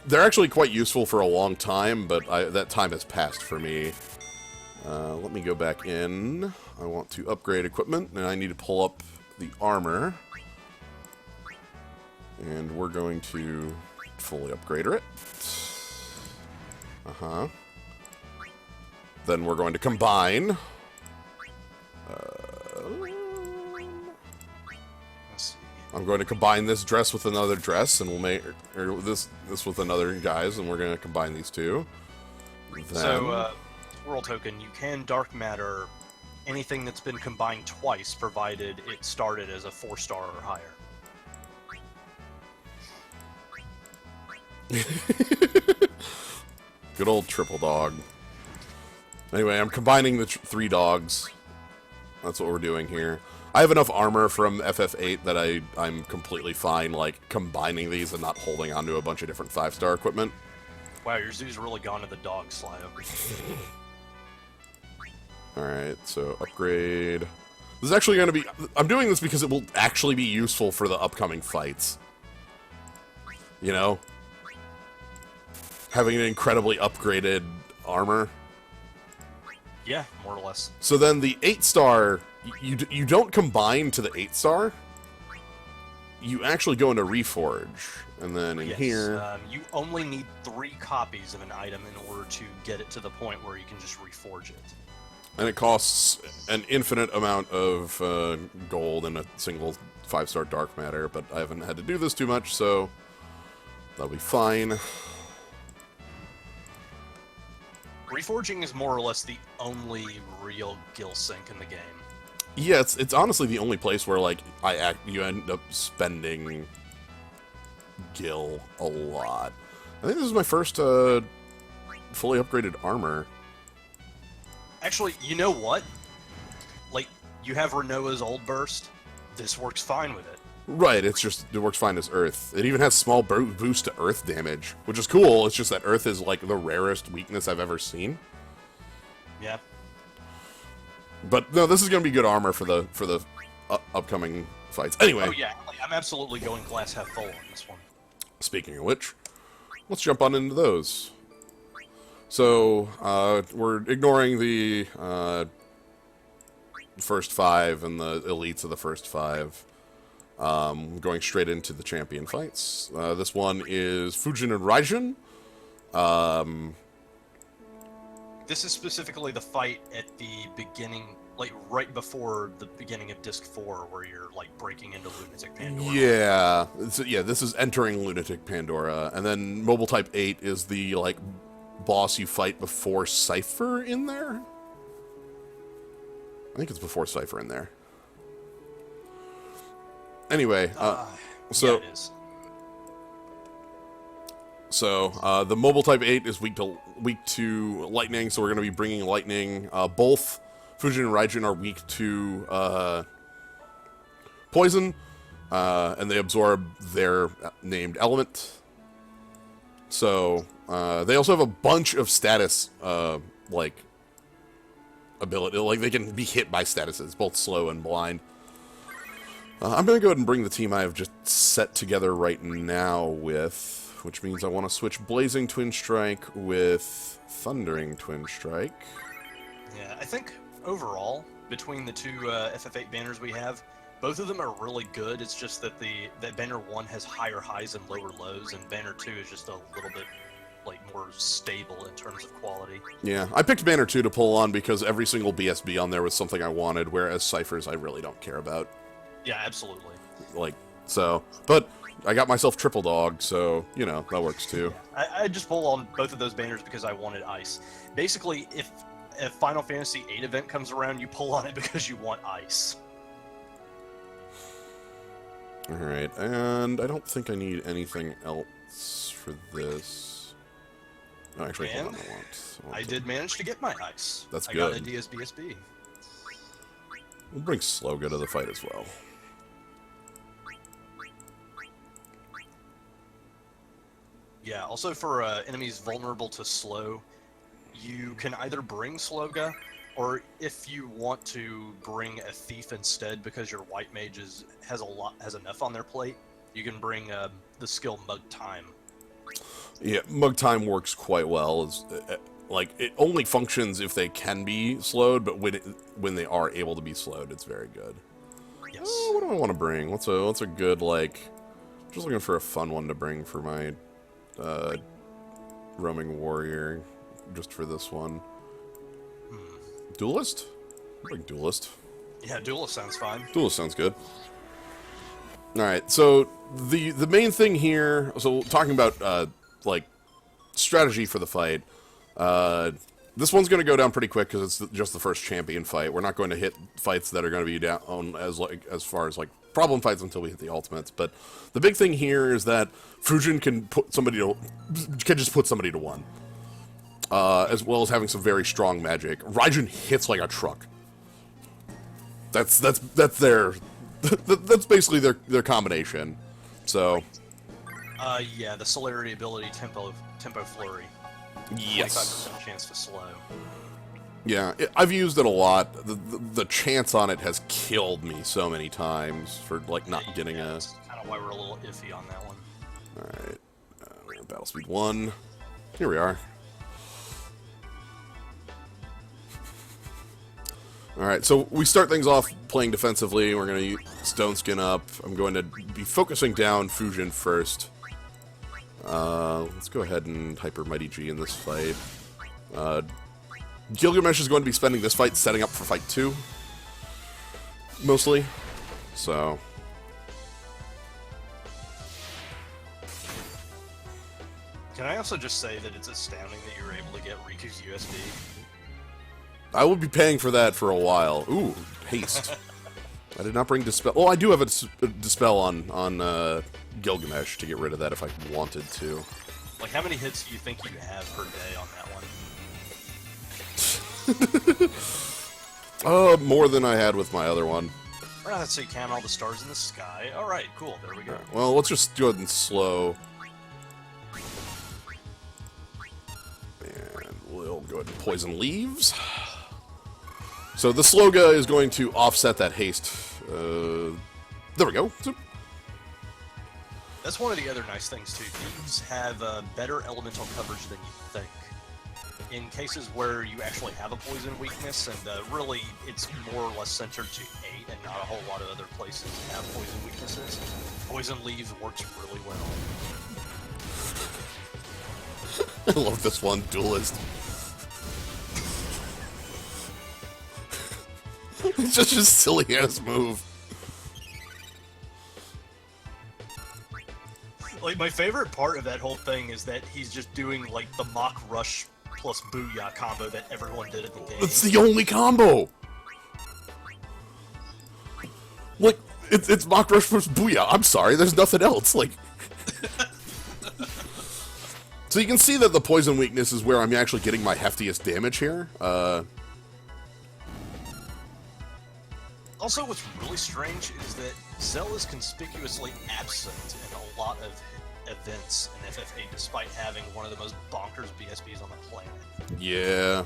They're actually quite useful for a long time, but that time has passed for me. Let me go back in. I want to upgrade equipment, and I need to pull up the armor. And we're going to fully upgrade it. Uh-huh. Then we're going to combine. Let's see. I'm going to combine this dress with another dress, and we'll make this with another guys, and we're going to combine these two. Then, So, World Token, you can dark matter anything that's been combined twice, provided it started as a 4-star or higher. good old Triple Dog. Anyway, I'm combining the 3 dogs. That's what we're doing here. I have enough armor from FF8 that I'm completely fine, like, combining these and not holding onto a bunch of different 5-star equipment. Wow, your zoo's really gone to the dog slide. Alright, so upgrade. This is actually going to be... I'm doing this because it will actually be useful for the upcoming fights. You know? Having an incredibly upgraded armor. Yeah, more or less. So then the 8-star, you don't combine to the 8-star. You actually go into Reforge. And then in here... you only need 3 copies of an item in order to get it to the point where you can just reforge it. And it costs an infinite amount of gold and a single 5-star dark matter, but I haven't had to do this too much, so that'll be fine. Reforging is more or less the only real gil sync in the game. Yeah, it's honestly the only place where, like, you end up spending gil a lot. I think this is my first fully upgraded armor. Actually, you know what? Like, you have Renoa's old burst. This works fine with it. Right, it works fine as Earth. It even has small boost to Earth damage, which is cool. It's just that Earth is, like, the rarest weakness I've ever seen. Yeah. But, no, this is going to be good armor for the upcoming fights. Anyway. Oh, yeah. I'm absolutely going glass half full on this one. Speaking of which, let's jump on into those. So, we're ignoring the first 5 and the elites of the first 5. Going straight into the champion fights. This one is Fujin and Raijin. This is specifically the fight at the beginning, like right before the beginning of Disc 4, where you're like breaking into Lunatic Pandora. Yeah, this is entering Lunatic Pandora, and then Mobile Type 8 is the like boss you fight before Cypher in there. I think it's before Cypher in there. Anyway, so yeah, it is. So the Mobile Type 8 is weak to lightning, so we're going to be bringing lightning. Both Fujin and Raijin are weak to poison, and they absorb their named element. So they also have a bunch of status like ability, like they can be hit by statuses, both slow and blind. I'm going to go ahead and bring the team I have just set together right now with, which means I want to switch Blazing Twin Strike with Thundering Twin Strike. Yeah, I think overall, between the two FF8 banners we have, both of them are really good. It's just that that banner 1 has higher highs and lower lows, and banner 2 is just a little bit like more stable in terms of quality. Yeah, I picked banner 2 to pull on because every single BSB on there was something I wanted, whereas Cyphers I really don't care about. Yeah, absolutely. Like, so, but I got myself triple dog, so, you know, that works too. I just pull on both of those banners because I wanted ice. Basically, if a Final Fantasy VIII event comes around, you pull on it because you want ice. Alright, and I don't think I need anything else for this. No, actually, hold on, I did manage to get my ice. That's good. good. I got a DSBSB. We'll bring Sloga to the fight as well. Yeah, also for enemies vulnerable to slow, you can either bring Sloga, or if you want to bring a thief instead because your white mage has enough on their plate, you can bring the skill Mug Time. Yeah, Mug Time works quite well. Like, it only functions if they can be slowed, but when they are able to be slowed, it's very good. Yes. Oh, what do I want to bring? What's a good, like... Just looking for a fun one to bring for my roaming warrior, just for this one. Duelist? I'll bring Duelist. Yeah, Duelist sounds fine. Duelist sounds good. Alright, so the main thing here, so talking about, like, strategy for the fight, this one's going to go down pretty quick because it's just the first champion fight. We're not going to hit fights that are going to be down as far as, like, problem fights until we hit the ultimates, but the big thing here is that Fujin can just put somebody to 1. As well as having some very strong magic. Raijin hits like a truck. That's their that's basically their combination. So yeah, the celerity ability, tempo flurry. yes. 25% chance to slow. Yeah, I've used it a lot. The chance on it has killed me so many times for like not getting a. That's kind of why we're a little iffy on that one. All right, we're at battle speed 1. Here we are. Alright, so we start things off playing defensively. We're going to use Stone Skin up. I'm going to be focusing down Fujin first. Let's go ahead and Hyper Mighty G in this fight. Gilgamesh is going to be spending this fight setting up for fight 2. Mostly. So... Can I also just say that it's astounding that you were able to get Riku's USB? I will be paying for that for a while. Ooh, haste. I did not bring Dispel. Oh, I do have a Dispel on Gilgamesh to get rid of that if I wanted to. Like, how many hits do you think you have per day on that one? More than I had with my other one. Alright, let's see, count all the stars in the sky. Alright, cool, there we go. Right, well, let's just go ahead and slow. And we'll go ahead and poison leaves. So the Sloga is going to offset that haste. There we go. That's one of the other nice things too. These have better elemental coverage than you think. In cases where you actually have a poison weakness, and really it's more or less centered to 8 and not a whole lot of other places have poison weaknesses, poison leaves works really well. I love this one, Duelist. It's just a silly-ass move. Like, my favorite part of that whole thing is that he's just doing, like, the mock rush plus booyah combo that everyone did at the game. It's the only combo! Like, it's mock rush plus booyah. I'm sorry, there's nothing else. Like... So you can see that the poison weakness is where I'm actually getting my heftiest damage here. Also, what's really strange is that Zell is conspicuously absent in a lot of events in FF8, despite having one of the most bonkers BSBs on the planet. Yeah.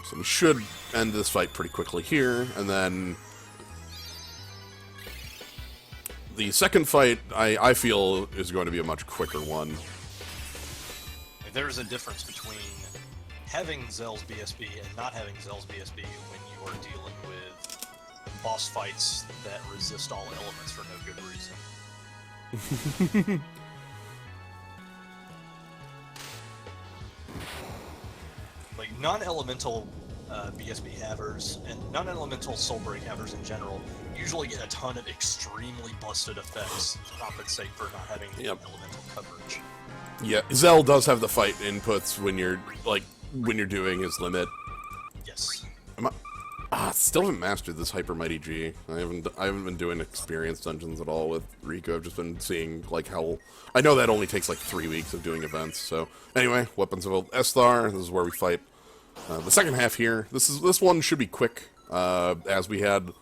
So we should end this fight pretty quickly here, and then... The second fight, I feel, is going to be a much quicker one. There's a difference between having Zell's BSB and not having Zell's BSB when you are dealing with boss fights that resist all elements for no good reason. Like, non-elemental BSB havers and non-elemental Soulbreak havers in general usually get a ton of extremely busted effects to compensate for not having elemental coverage. Yeah, Zell does have the fight inputs when you're doing his limit. Yes. Still haven't mastered this Hyper Mighty G. I haven't been doing experience dungeons at all with Riku. I've just been seeing like how I know that only takes like 3 weeks of doing events. So anyway, Weapons of Esthar. This is where we fight the second half here. This one should be quick, as we had.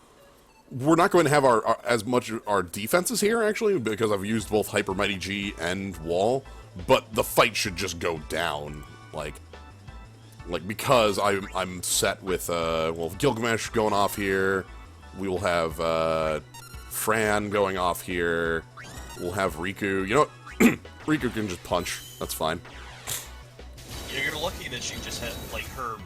We're not going to have our as much our defenses here actually because I've used both Hyper Mighty G and Wall, but the fight should just go down like because I'm set with Gilgamesh going off here. We will have Fran going off here. We'll have Riku. You know what? Riku can just punch. That's fine. Yeah, you're lucky that she just had like her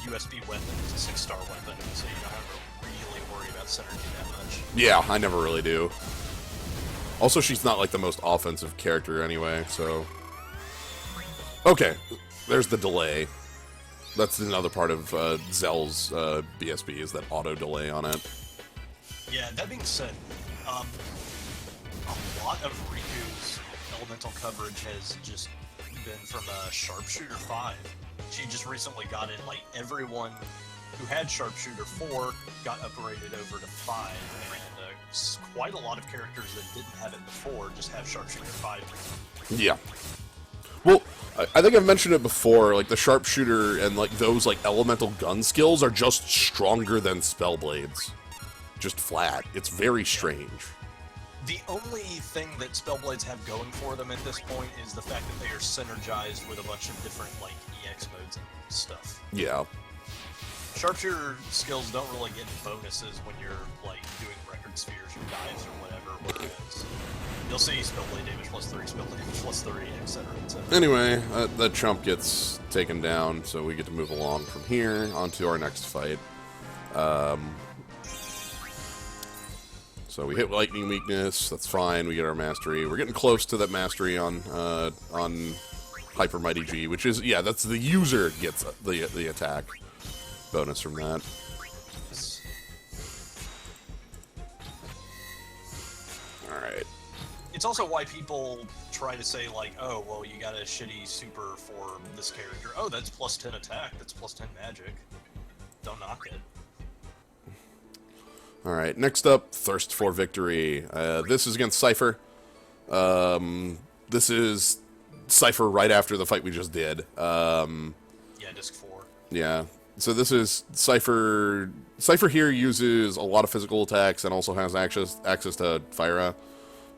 USB weapon is a 6-star weapon, so you don't have to really worry about synergy that much. Yeah, I never really do. Also, she's not like the most offensive character anyway, so... Okay, there's the delay. That's another part of Zell's BSB, is that auto delay on it. Yeah, that being said, a lot of Riku's elemental coverage has just been from Sharpshooter 5. She just recently got it, like, everyone who had Sharpshooter 4 got upgraded over to 5, and quite a lot of characters that didn't have it before just have Sharpshooter 5. Yeah. Well, I think I've mentioned it before, like, the Sharpshooter and, like, those, like, elemental gun skills are just stronger than Spellblades. Just flat. It's very strange. The only thing that Spellblades have going for them at this point is the fact that they are synergized with a bunch of different, like, EX modes and stuff. Yeah. Sharpshooter skills don't really get bonuses when you're, like, doing record spheres or dives or whatever, whereas you'll see Spellblade damage plus 3, Spellblade damage plus 3, etc., etc. Anyway, that chump gets taken down, so we get to move along from here onto our next fight. So we hit Lightning Weakness, that's fine, we get our Mastery. We're getting close to that Mastery on Hyper Mighty G, which is, yeah, that's the user gets the attack bonus from that. Alright. It's also why people try to say, like, oh, well, you got a shitty super for this character. Oh, that's plus 10 attack, that's plus 10 magic. Don't knock it. Alright, next up, Thirst for Victory. This is against Cypher. This is Cypher right after the fight we just did. Yeah, disc 4. Yeah. So this is Cypher. Cypher here uses a lot of physical attacks and also has access to Phyra.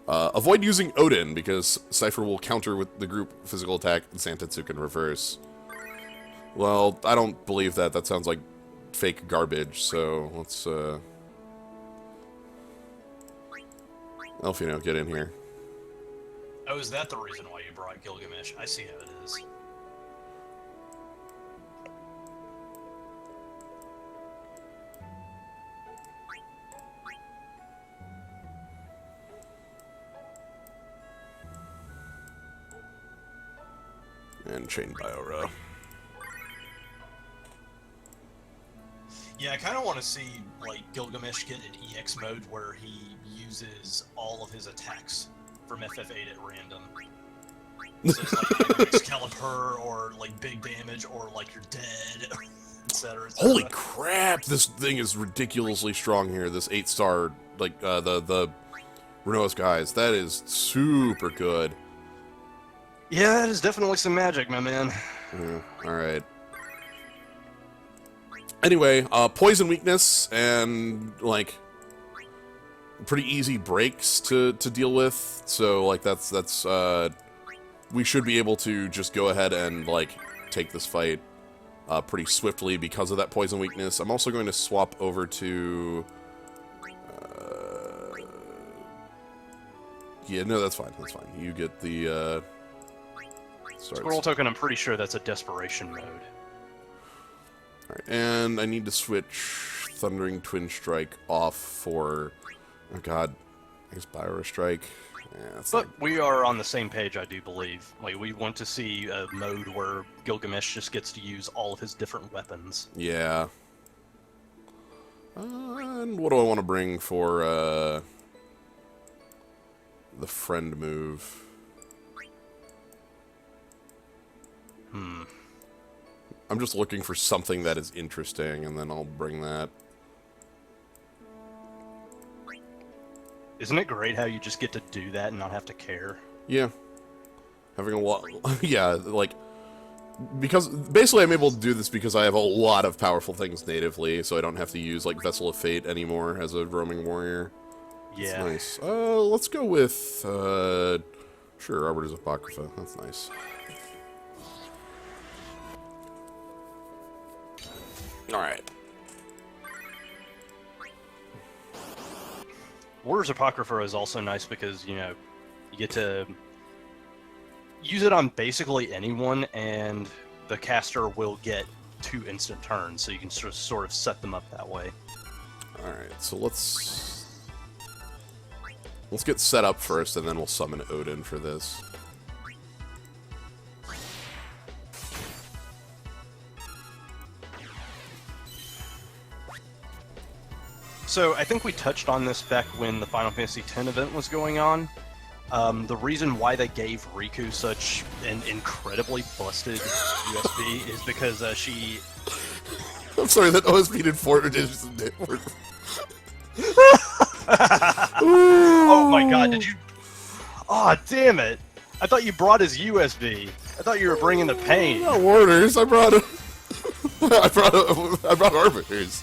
Avoid using Odin, because Cypher will counter with the group physical attack and Santetsu can reverse. Well, I don't believe that. That sounds like fake garbage, so let's... Elfino, get in here. Oh, is that the reason why you brought Gilgamesh? I see how it is. And chain Biora. Yeah, I kind of want to see, like, Gilgamesh get an EX mode where he uses all of his attacks from FF8 at random. So it's like either Excalibur, or, like, big damage, or, like, you're dead, etc. Holy crap! This thing is ridiculously strong here. This 8-star, like, the Renoa's guys. That is super good. Yeah, that is definitely some magic, my man. Yeah, alright. Anyway, poison weakness and, like, pretty easy breaks to deal with. So, like, that's we should be able to just go ahead and, like, take this fight pretty swiftly because of that poison weakness. I'm also going to swap over to... yeah, no, that's fine. That's fine. You get the... Squirrel token, I'm pretty sure that's a desperation mode. Alright, and I need to switch Thundering Twin Strike off for... oh god, I guess Biora Strike. Yeah, but we are on the same page, I do believe. Like, we want to see a mode where Gilgamesh just gets to use all of his different weapons. Yeah. And what do I want to bring for, the friend move? I'm just looking for something that is interesting, and then I'll bring that. Isn't it great how you just get to do that and not have to care? Yeah. Having a lot... yeah, like... because... basically, I'm able to do this because I have a lot of powerful things natively, so I don't have to use, like, Vessel of Fate anymore as a roaming warrior. Yeah. That's nice. Let's go with, sure, Arbiter's Apocrypha. That's nice. Alright. Warrior's Apocrypha is also nice because, you know, you get to use it on basically anyone, and the caster will get 2 instant turns, so you can sort of set them up that way. Alright, so let's get set up first, and then we'll summon Odin for this. So, I think we touched on this back when the Final Fantasy X event was going on. The reason why they gave Riku such an incredibly busted USB is because she... I'm sorry, that OSP did 4 editions of Network. Oh my god, did you... Aw, oh, damn it! I thought you brought his USB. I thought you were bringing the pain. Not Warners, I brought Arbiters.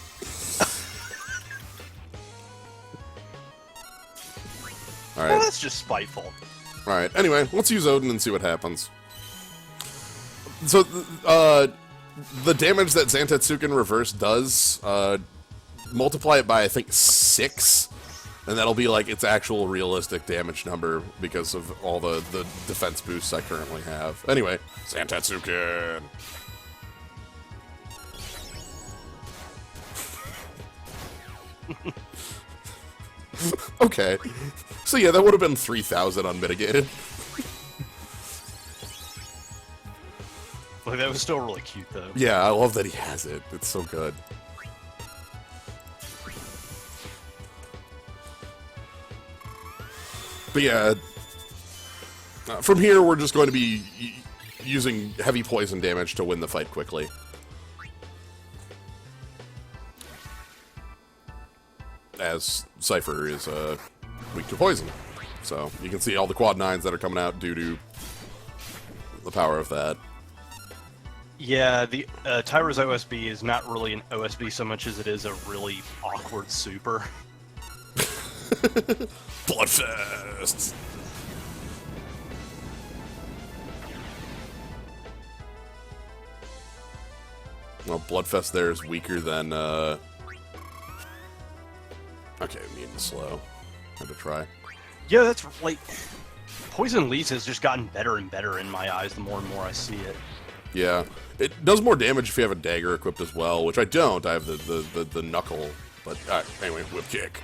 Alright. Well, that's just spiteful. Alright, anyway, let's use Odin and see what happens. So, the damage that Zantetsuken Reverse does, multiply it by, I think, 6, and that'll be, like, its actual realistic damage number because of all the defense boosts I currently have. Anyway, Zantetsuken! Okay. So yeah, that would have been 3,000 unmitigated. Like, that was still really cute, though. Yeah, I love that he has it. It's so good. But yeah, from here we're just going to be using heavy poison damage to win the fight quickly. As Cypher is weak to poison. So you can see all the quad 9s that are coming out due to the power of that. Yeah, the Tyra's OSB is not really an OSB so much as it is a really awkward super. Bloodfest! Well, Bloodfest there is weaker than, Okay, Mutant Slow. Had to try. Yeah, that's like Poison Leaves has just gotten better and better in my eyes the more and more I see it. Yeah, it does more damage if you have a dagger equipped as well, which I don't. I have the knuckle, but anyway, whip kick.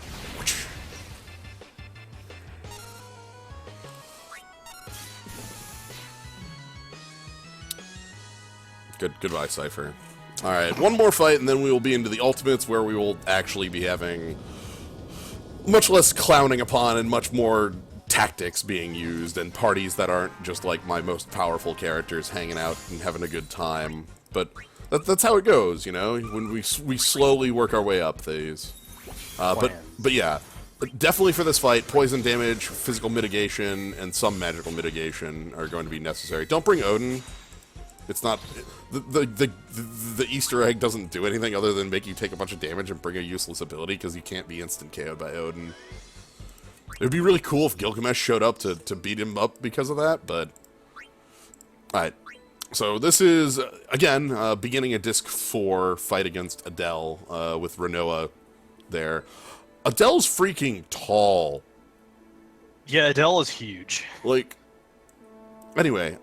Goodbye, Cypher. All right, one more fight, and then we will be into the ultimates, where we will actually be having much less clowning upon and much more tactics being used, and parties that aren't just like my most powerful characters hanging out and having a good time. But that's how it goes, you know. When we slowly work our way up these. But yeah, definitely for this fight, poison damage, physical mitigation, and some magical mitigation are going to be necessary. Don't bring Odin. It's not the Easter egg doesn't do anything other than make you take a bunch of damage and bring a useless ability because you can't be instant KO'd by Odin. It would be really cool if Gilgamesh showed up to beat him up because of that, but... Alright, so this is, again, beginning a Disc 4 fight against Adele, with Renoa there. Adele's freaking tall. Yeah, Adele is huge. Like, anyway,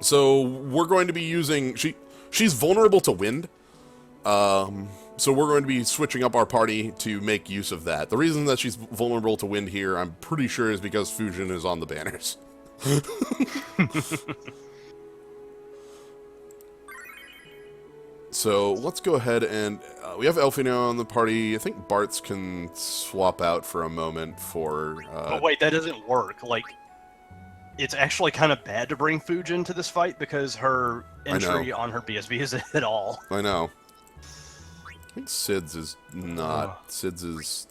so we're going to be using... She's vulnerable to wind, so we're going to be switching up our party to make use of that. The reason that she's vulnerable to wind here, I'm pretty sure, is because Fujin is on the banners. So let's go ahead and... we have Elfino on the party. I think Bartz can swap out for a moment for... But wait, that doesn't work. Like, it's actually kind of bad to bring Fujin to this fight because her entry on her BSB is at all. I know. I think Sid's is not. Sid's is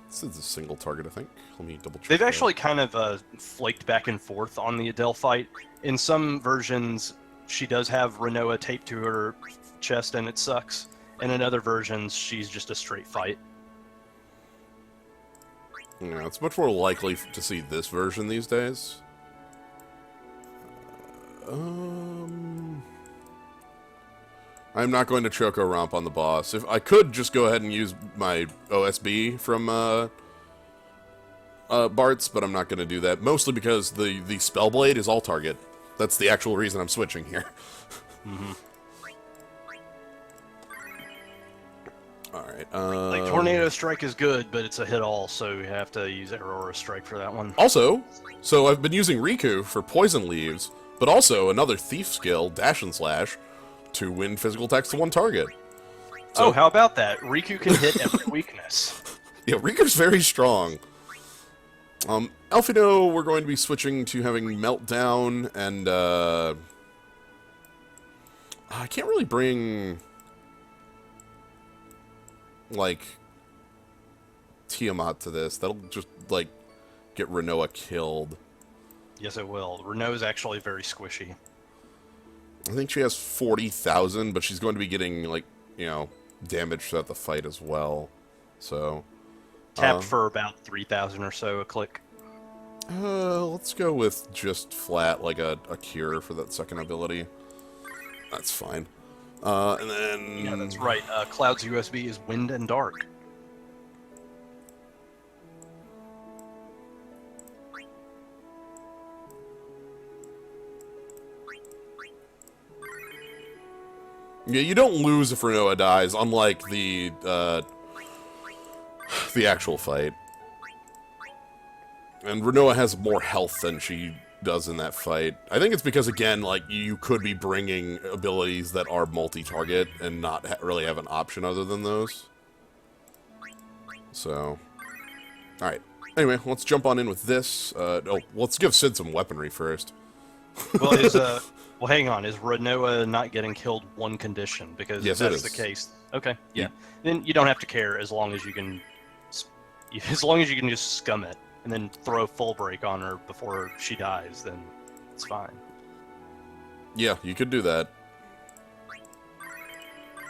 a single target, I think. Let me double check. They've actually kind of flaked back and forth on the Adele fight. In some versions, she does have Renoa taped to her chest and it sucks. And in other versions, she's just a straight fight. Yeah, it's much more likely to see this version these days. I'm not going to Choco Romp on the boss. If I could just go ahead and use my OSB from Bart's, but I'm not going to do that. Mostly because the Spellblade is all target. That's the actual reason I'm switching here. Mm-hmm. Alright, like, Tornado Strike is good, but it's a hit-all, so you have to use Aurora Strike for that one. Also, so I've been using Riku for Poison Leaves, but also another Thief skill, Dash and Slash, to win physical attacks to one target. So, oh, how about that? Riku can hit every weakness. Yeah, Riku's very strong. Elfino, we're going to be switching to having Meltdown, and, I can't really bring... like, Tiamat to this. That'll just, like, get Renoa killed. Yes, it will. Renoa's actually very squishy. I think she has 40,000, but she's going to be getting, like, you know, damage throughout the fight as well. So... tapped for about 3,000 or so a click. Let's go with just flat, like a cure for that second ability. That's fine. And then... yeah, that's right. Cloud's USB is Wind and Dark. Yeah, you don't lose if Renoa dies, unlike the actual fight. And Renoa has more health than she does in that fight. I think it's because, again, like, you could be bringing abilities that are multi-target and not really have an option other than those. So, alright. Anyway, let's jump on in with this. Oh, let's give Sid some weaponry first. Well, well, hang on. Is Renoa not getting killed one condition? Because yes, if that's the case, okay, yeah. Then you don't have to care as long as you can, just scum it and then throw full break on her before she dies. Then it's fine. Yeah, you could do that.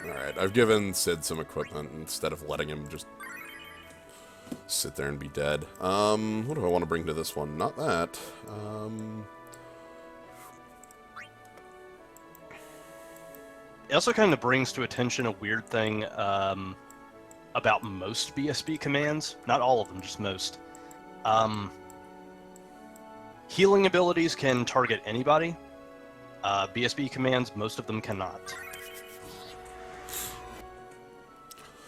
All right, I've given Sid some equipment instead of letting him just sit there and be dead. What do I want to bring to this one? Not that. It also kind of brings to attention a weird thing. about most BSB commands. Not all of them, just most. Healing abilities can target anybody. BSB commands, most of them cannot.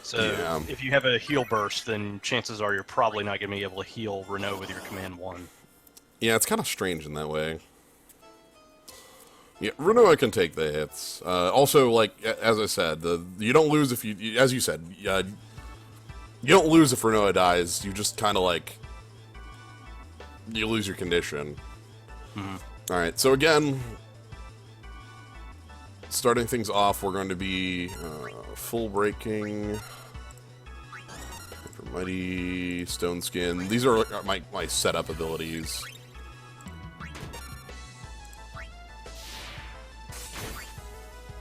So Yeah. if you have a heal burst, then chances are you're probably not going to be able to heal Renault with your command 1. Yeah, it's kind of strange in that way. Yeah, Renault can take the hits. Also, like, as I said, you don't lose if you, as you said, you don't lose if Renault dies. You just kind of, like, you lose your condition. Mm-hmm. Alright, so again, starting things off, we're going to be full breaking, mighty, stone skin. These are my setup abilities.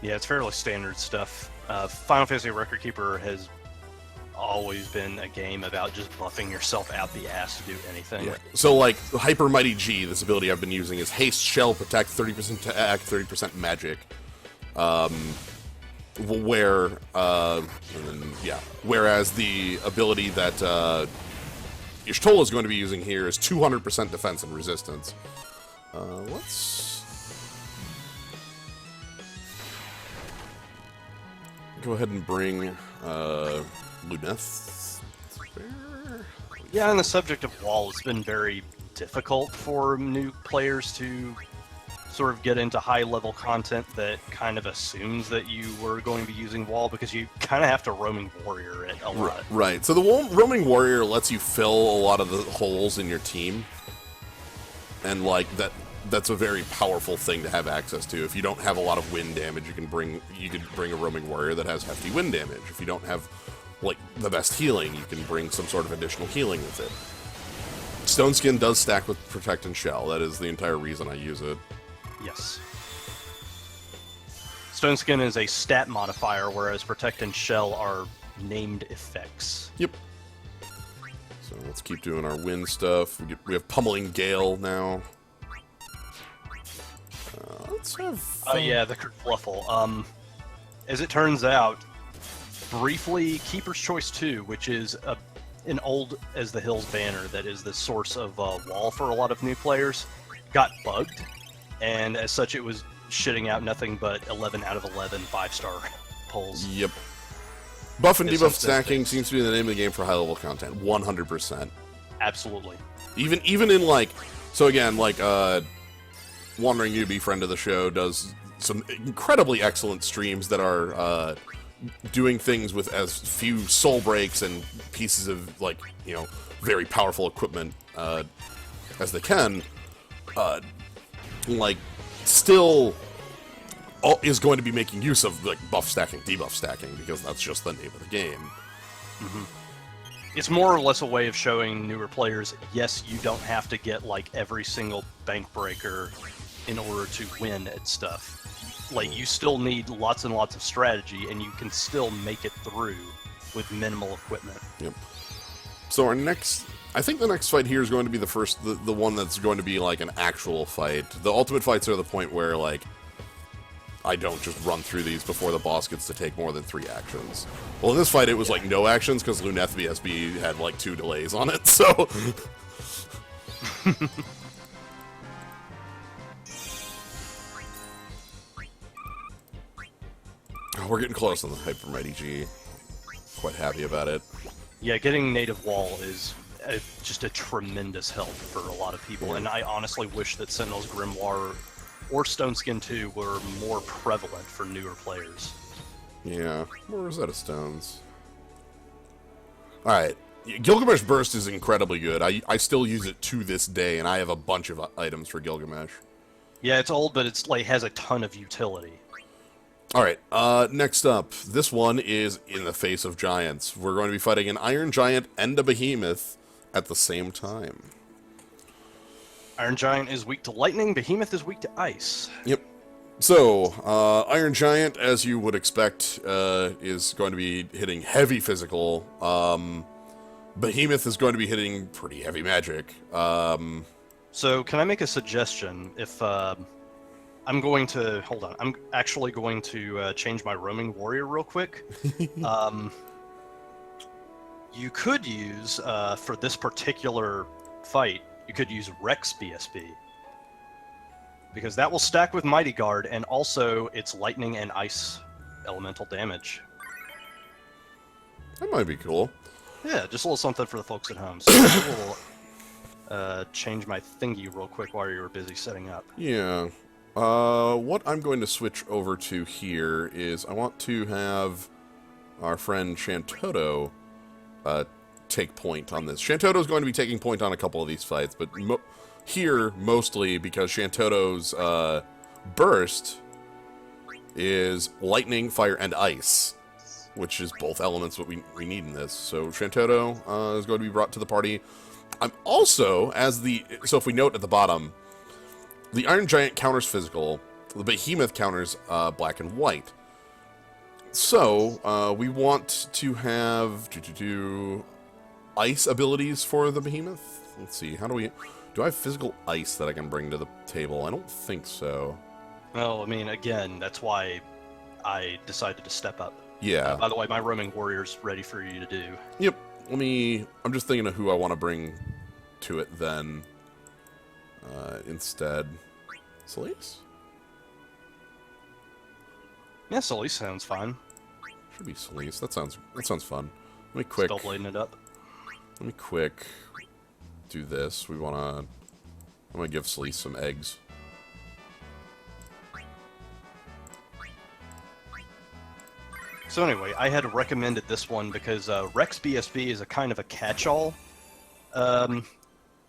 Yeah, it's fairly standard stuff. Final Fantasy Record Keeper has always been a game about just buffing yourself out the ass to do anything. Yeah. So, like, Hyper Mighty G, this ability I've been using, is Haste, Shell, Protect, 30% attack, 30% magic. Whereas the ability that Y'shtola is going to be using here is 200% defense and resistance. Let's go ahead and bring Luneth. Yeah, on the subject of wall, it's been very difficult for new players to sort of get into high-level content that kind of assumes that you were going to be using wall, because you kind of have to roaming warrior it a lot. Right. So the roaming warrior lets you fill a lot of the holes in your team, and like that's a very powerful thing to have access to. If you don't have a lot of wind damage, you could bring a roaming warrior that has hefty wind damage. If you don't have like the best healing, you can bring some sort of additional healing with it. Stone Skin does stack with Protect and Shell. That is the entire reason I use it. Yes. Stone Skin is a stat modifier, whereas Protect and Shell are named effects. Yep. So let's keep doing our wind stuff. We have Pummeling Gale now. Let's have... Oh yeah, the Kerfluffle. As it turns out, briefly, Keeper's Choice 2, which is an old As the Hills banner that is the source of wall for a lot of new players, got bugged, and as such it was shitting out nothing but 11 out of 11 5-star pulls. Yep. Buff and It's debuff something stacking fixed. seems to be the name of the game for high-level content. 100%. Absolutely. Even in, like... So again, like, Wandering Newbie, friend of the show, does some incredibly excellent streams that are doing things with as few soul breaks and pieces of, like, you know, very powerful equipment as they can. Like, still is going to be making use of, like, buff stacking, debuff stacking, because that's just the name of the game. Mm-hmm. It's more or less a way of showing newer players, yes, you don't have to get, like, every single bank breaker in order to win at stuff. Like, you still need lots and lots of strategy, and you can still make it through with minimal equipment. Yep. So our next... I think the next fight here is going to be the one that's going to be, like, an actual fight. The ultimate fights are the point where, like, I don't just run through these before the boss gets to take more than 3 actions. Well, in this fight, it was, like, no actions, because Luneth BSB had, like, 2 delays on it, so... Oh, we're getting close on the Hyper Mighty G. Quite happy about it. Yeah, getting native wall is just a tremendous help for a lot of people, and I honestly wish that Sentinel's Grimoire or Stone Skin 2 were more prevalent for newer players. Yeah, more Rosetta Stones. Alright, Gilgamesh Burst is incredibly good. I still use it to this day, and I have a bunch of items for Gilgamesh. Yeah, it's old, but it's like has a ton of utility. Alright, next up, this one is In the Face of Giants. We're going to be fighting an Iron Giant and a Behemoth at the same time. Iron Giant is weak to lightning, Behemoth is weak to ice. Yep. So, Iron Giant, as you would expect, is going to be hitting heavy physical. Behemoth is going to be hitting pretty heavy magic. So, can I make a suggestion? If I'm going to hold on, I'm actually going to change my roaming warrior real quick. You could use, for this particular fight, you could use Rex BSB. Because that will stack with Mighty Guard, and also it's lightning and ice elemental damage. That might be cool. Yeah, just a little something for the folks at home. So I will change my thingy real quick while you were busy setting up. Yeah. What I'm going to switch over to here is I want to have our friend Shantoto take point on this. Shantoto's going to be taking point on a couple of these fights, but here mostly because Shantoto's burst is lightning, fire, and ice, which is both elements what we need in this. So Shantoto is going to be brought to the party. I'm also, so if we note at the bottom, the Iron Giant counters physical, the Behemoth counters black and white. So we want to have ice abilities for the Behemoth. Let's see, do I have physical ice that I can bring to the table? I don't think so. Well, I mean, again, that's why I decided to step up. Yeah. By the way, my roaming warrior's ready for you to do. Yep. I'm just thinking of who I want to bring to it then. Instead. Solis? Yeah, Solis sounds fine. Should be Solis. That sounds fun. Let me quick. Spellblading it up. Let me quick do this. I'm gonna give Solis some eggs. So anyway, I had recommended this one because Rex BSB is a kind of a catch-all.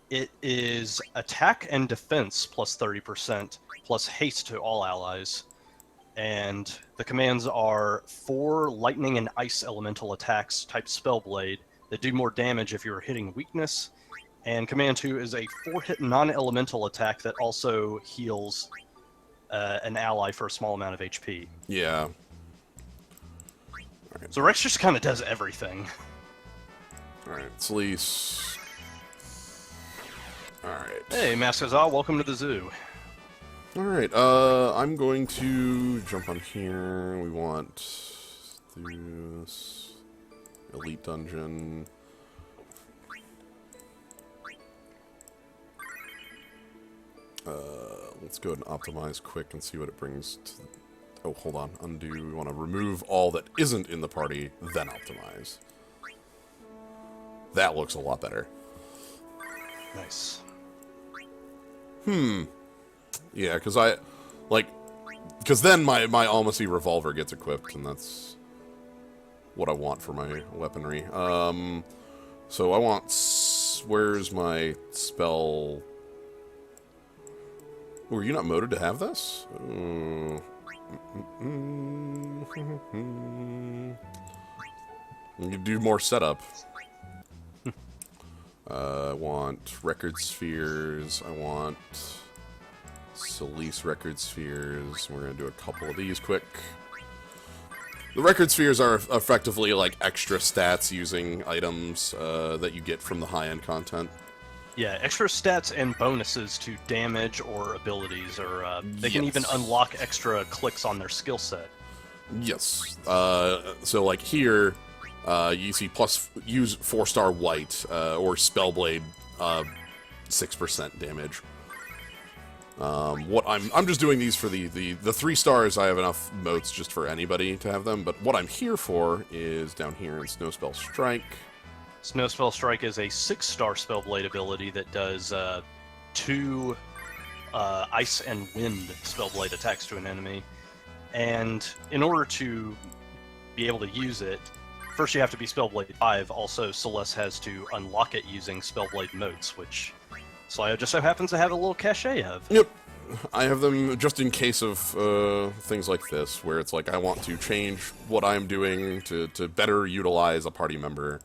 It is attack and defense plus 30%, plus haste to all allies. And the commands are 4 lightning and ice elemental attacks type Spellblade that do more damage if you're hitting weakness. And command 2 is a 4-hit non-elemental attack that also heals an ally for a small amount of HP. Yeah. Right. So Rex just kind of does everything. Alright, Solis. Alright. Hey, Maskazah, welcome to the zoo. Alright, I'm going to jump on here. We want this elite dungeon. Let's go ahead and optimize quick and see what it brings to... Oh, hold on. Undo. We want to remove all that isn't in the party, then optimize. That looks a lot better. Nice. Yeah, because because then my Almasy revolver gets equipped, and that's what I want for my weaponry. So I want... Where's my spell... Were you not moded to have this? You do more setup. I want record spheres. I want Solis record spheres. We're going to do a couple of these quick. The record spheres are effectively like extra stats using items that you get from the high-end content. Yeah, extra stats and bonuses to damage or abilities, or they can even unlock extra clicks on their skill set. Yes. So like here, you see use 4-star white or Spellblade 6% damage. What I'm just doing these for the 3 stars. I have enough motes just for anybody to have them. But what I'm here for is down here in Snowspell Strike. Snowspell Strike is a 6-star Spellblade ability that does 2 ice and wind Spellblade attacks to an enemy. And in order to be able to use it, first you have to be Spellblade 5. Also, Celeste has to unlock it using Spellblade motes, which Slayo just so happens to have a little cachet of. Yep. I have them just in case of things like this, where it's like I want to change what I'm doing to better utilize a party member.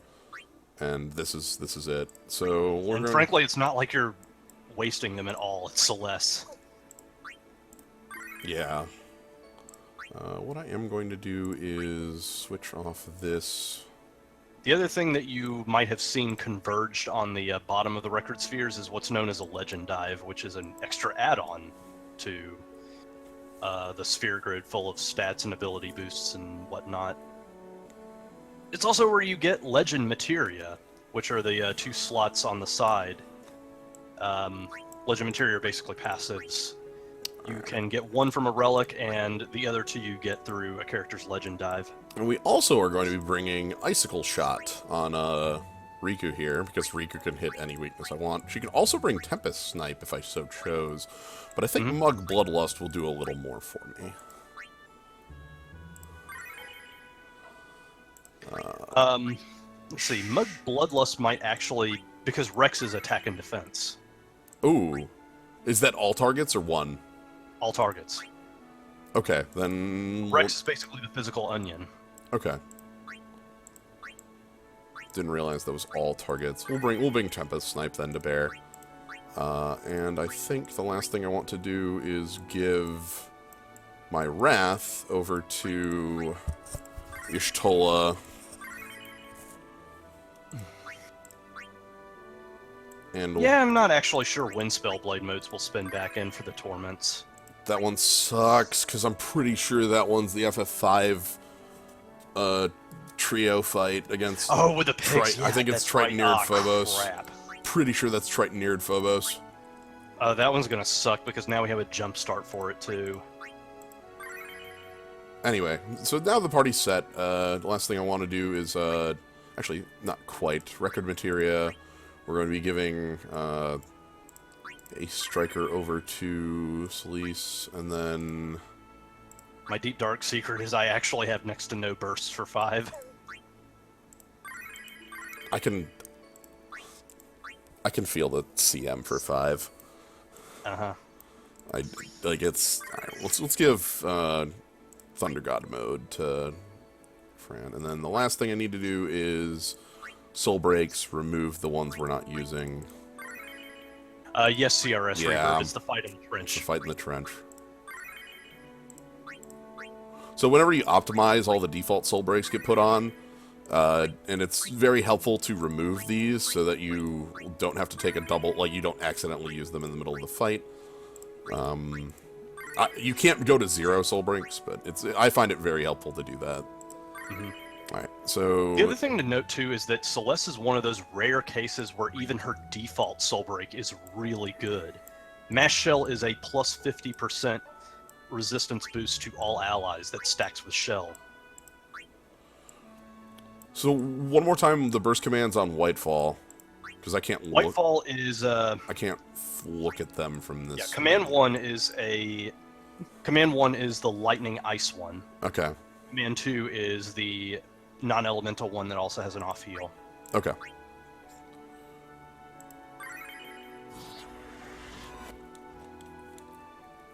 And this is it. So frankly, it's not like you're wasting them at all. It's Celeste. Yeah. What I am going to do is switch off this. The other thing that you might have seen converged on the bottom of the record spheres is what's known as a Legend Dive, which is an extra add-on to the sphere grid full of stats and ability boosts and whatnot. It's also where you get legend materia, which are the 2 slots on the side. Legend materia are basically passives. You can get 1 from a relic, and the other 2 you get through a character's legend dive. And we also are going to be bringing Icicle Shot on Riku here, because Riku can hit any weakness I want. She can also bring Tempest Snipe if I so chose, but I think Mug Bloodlust will do a little more for me. Let's see, Mug Bloodlust might actually, because Rex is attack and defense. Ooh. Is that all targets or one? All targets. Okay, then... Rex is basically the physical onion. Okay. Didn't realize that was all targets. We'll bring Tempest Snipe then to bear. And I think the last thing I want to do is give my Wrath over to Y'shtola. And yeah, I'm not actually sure when Spellblade modes will spin back in for the Torments. that one sucks, because I'm pretty sure that one's the FF5 trio fight against... Oh, with the pigs. Yeah, I think it's Triton-Neared Phobos. Crap. Pretty sure that's Triton-Neared Phobos. That one's gonna suck, because now we have a jump start for it, too. Anyway, so now the party's set. The last thing I want to do is... actually, not quite. Record Materia. We're going to be giving a Striker over to Celise, and then... My deep dark secret is I actually have next to no bursts for 5. I can feel the CM for 5. Uh-huh. It's... Alright, let's give Thunder God mode to Fran. And then the last thing I need to do is Soul Breaks, remove the ones we're not using. Yes, CRS Reverb. It's the fight in the trench. It's the fight in the trench. So whenever you optimize, all the default Soul Breaks get put on, and it's very helpful to remove these so that you don't have to take a double, like you don't accidentally use them in the middle of the fight. You can't go to 0 Soul Breaks, but I find it very helpful to do that. Mm-hmm. Alright, so... The other thing to note, too, is that Celeste is one of those rare cases where even her default Soul Break is really good. Mass Shell is a plus 50% resistance boost to all allies that stacks with Shell. So, one more time, the burst commands on Whitefall, because I can't look... Whitefall is... I can't look at them from this... Yeah, Command 1 is a... Command 1 is the Lightning Ice one. Okay. Command 2 is the non-elemental one that also has an off heal. Okay.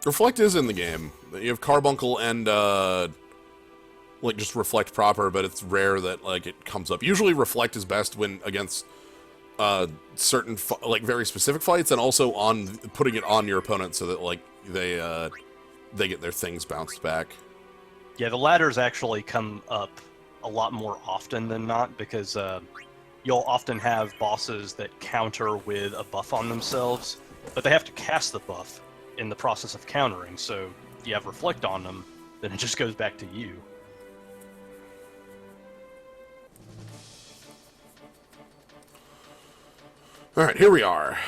Reflect is in the game. You have Carbuncle and, like, just Reflect proper, but it's rare that, like, it comes up. Usually Reflect is best when against, certain, like, very specific fights, and also on putting it on your opponent so that, like, they get their things bounced back. Yeah, the ladders actually come up a lot more often than not, because you'll often have bosses that counter with a buff on themselves, but they have to cast the buff in the process of countering, so you have Reflect on them, then it just goes back to you. Alright, here we are.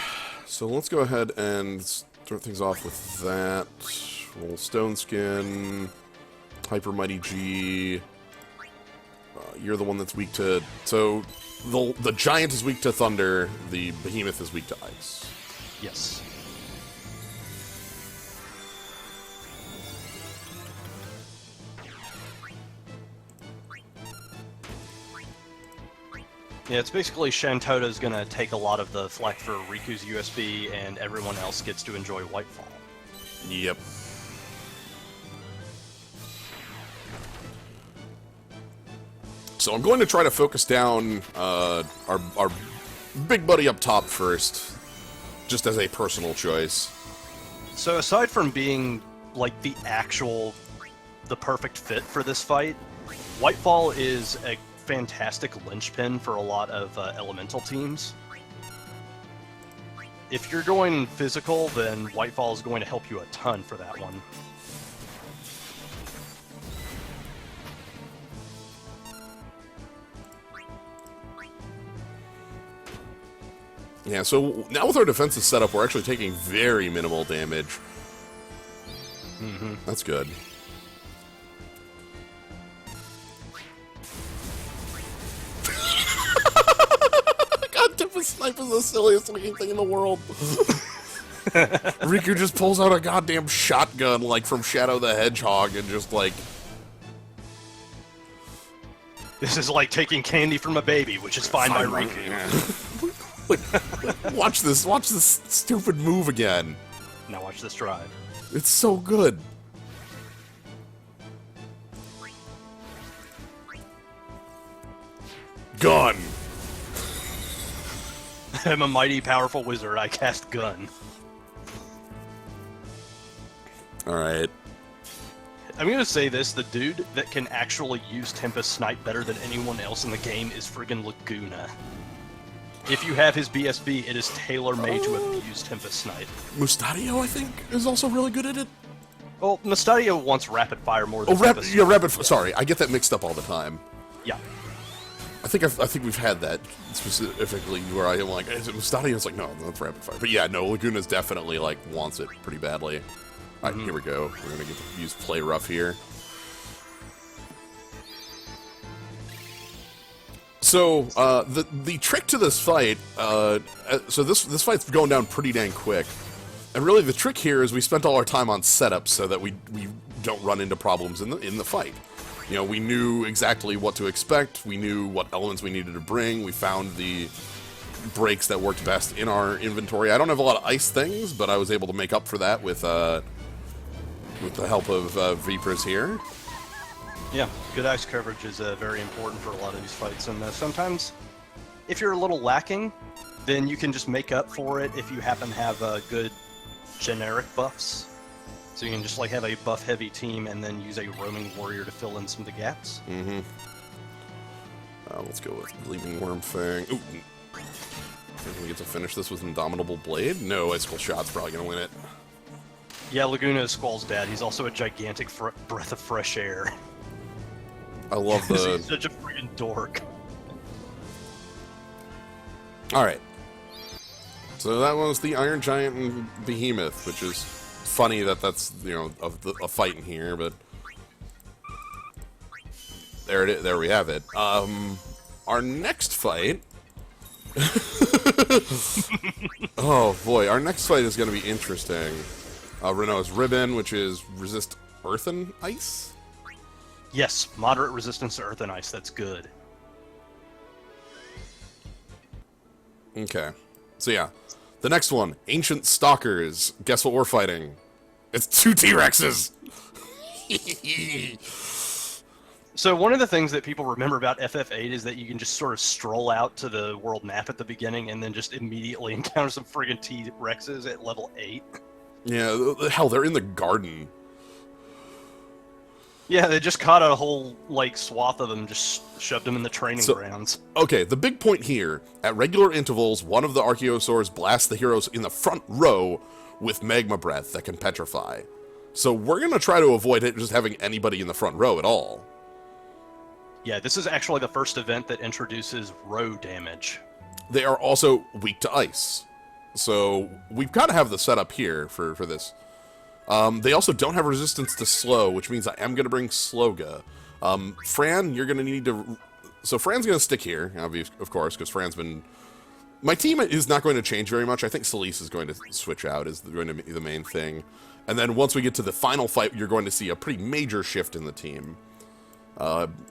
So let's go ahead and start things off with that. Roll Stone Skin, Hyper Mighty G. You're the one that's weak to... So, the Giant is weak to Thunder, the Behemoth is weak to Ice. Yes. Yeah, it's basically Shantota's gonna take a lot of the flack for Riku's USB, and everyone else gets to enjoy Whitefall. Yep. So I'm going to try to focus down our big buddy up top first, just as a personal choice. So aside from being, like, the perfect fit for this fight, Whitefall is a fantastic linchpin for a lot of elemental teams. If you're going physical, then Whitefall is going to help you a ton for that one. Yeah, so now with our defenses set up, we're actually taking very minimal damage. That's good. God, Tempest Snipe is the silliest looking thing in the world. Riku just pulls out a goddamn shotgun, like from Shadow the Hedgehog, and just like... This is like taking candy from a baby, which is fine by Riku. Watch this stupid move again. Now watch this drive. It's so good. Gun. I'm a mighty powerful wizard. I cast gun. Alright. I'm gonna say this, the dude that can actually use Tempest Snipe better than anyone else in the game is friggin' Laguna. If you have his BSB, it is tailor-made to abuse Tempest Snipe. Mustadio, I think, is also really good at it. Well, Mustadio wants Rapid Fire more than Rapid Fire. Sorry, I get that mixed up all the time. Yeah. I think we've had that specifically where I'm like, is it Mustadio? It's like, no, that's Rapid Fire. But yeah, no, Laguna's definitely like wants it pretty badly. All right, here we go. We're gonna get to use Play Rough here. So the trick to this fight, so this fight's going down pretty dang quick, and really the trick here is we spent all our time on setup so that we don't run into problems in the fight. You know, we knew exactly what to expect. We knew what elements we needed to bring. We found the breaks that worked best in our inventory. I don't have a lot of ice things, but I was able to make up for that with the help of Vpris here. Yeah, good ice coverage is very important for a lot of these fights, and sometimes, if you're a little lacking, then you can just make up for it if you happen to have good generic buffs. So you can just like have a buff-heavy team and then use a roaming warrior to fill in some of the gaps. Let's go with Gleaming Worm Fang. Ooh. Think we get to finish this with Indomitable Blade? No, Icicle Shot's probably gonna win it. Yeah, Laguna is Squall's dad. He's also a gigantic breath of fresh air. I love the... He's such a freaking dork. Alright. So that was the Iron Giant and Behemoth, which is funny that that's, you know, a fight in here, but... There it is. There we have it. Our next fight... Oh boy, our next fight is going to be interesting. Renault's Ribbon, which is resist Earth and Ice? Yes, moderate resistance to Earth and Ice. That's good. Okay. So yeah. The next one, Ancient Stalkers. Guess what we're fighting? It's 2 T-Rexes! So one of the things that people remember about FF8 is that you can just sort of stroll out to the world map at the beginning and then just immediately encounter some friggin' T-Rexes at level 8. Yeah, hell, they're in the garden. Yeah, they just caught a whole, like, swath of them, just shoved them in the training grounds. Okay, the big point here, at regular intervals, one of the Archaeosaurs blasts the heroes in the front row with Magma Breath that can petrify. So we're going to try to avoid it just having anybody in the front row at all. Yeah, this is actually the first event that introduces row damage. They are also weak to ice. So we've got to have the setup here for this. They also don't have resistance to slow, which means I am going to bring Sloga. Fran, you're going to need to... So Fran's going to stick here, of course, because Fran's been... My team is not going to change very much. I think Celise is going to switch out, is going to be the main thing. And then once we get to the final fight, you're going to see a pretty major shift in the team.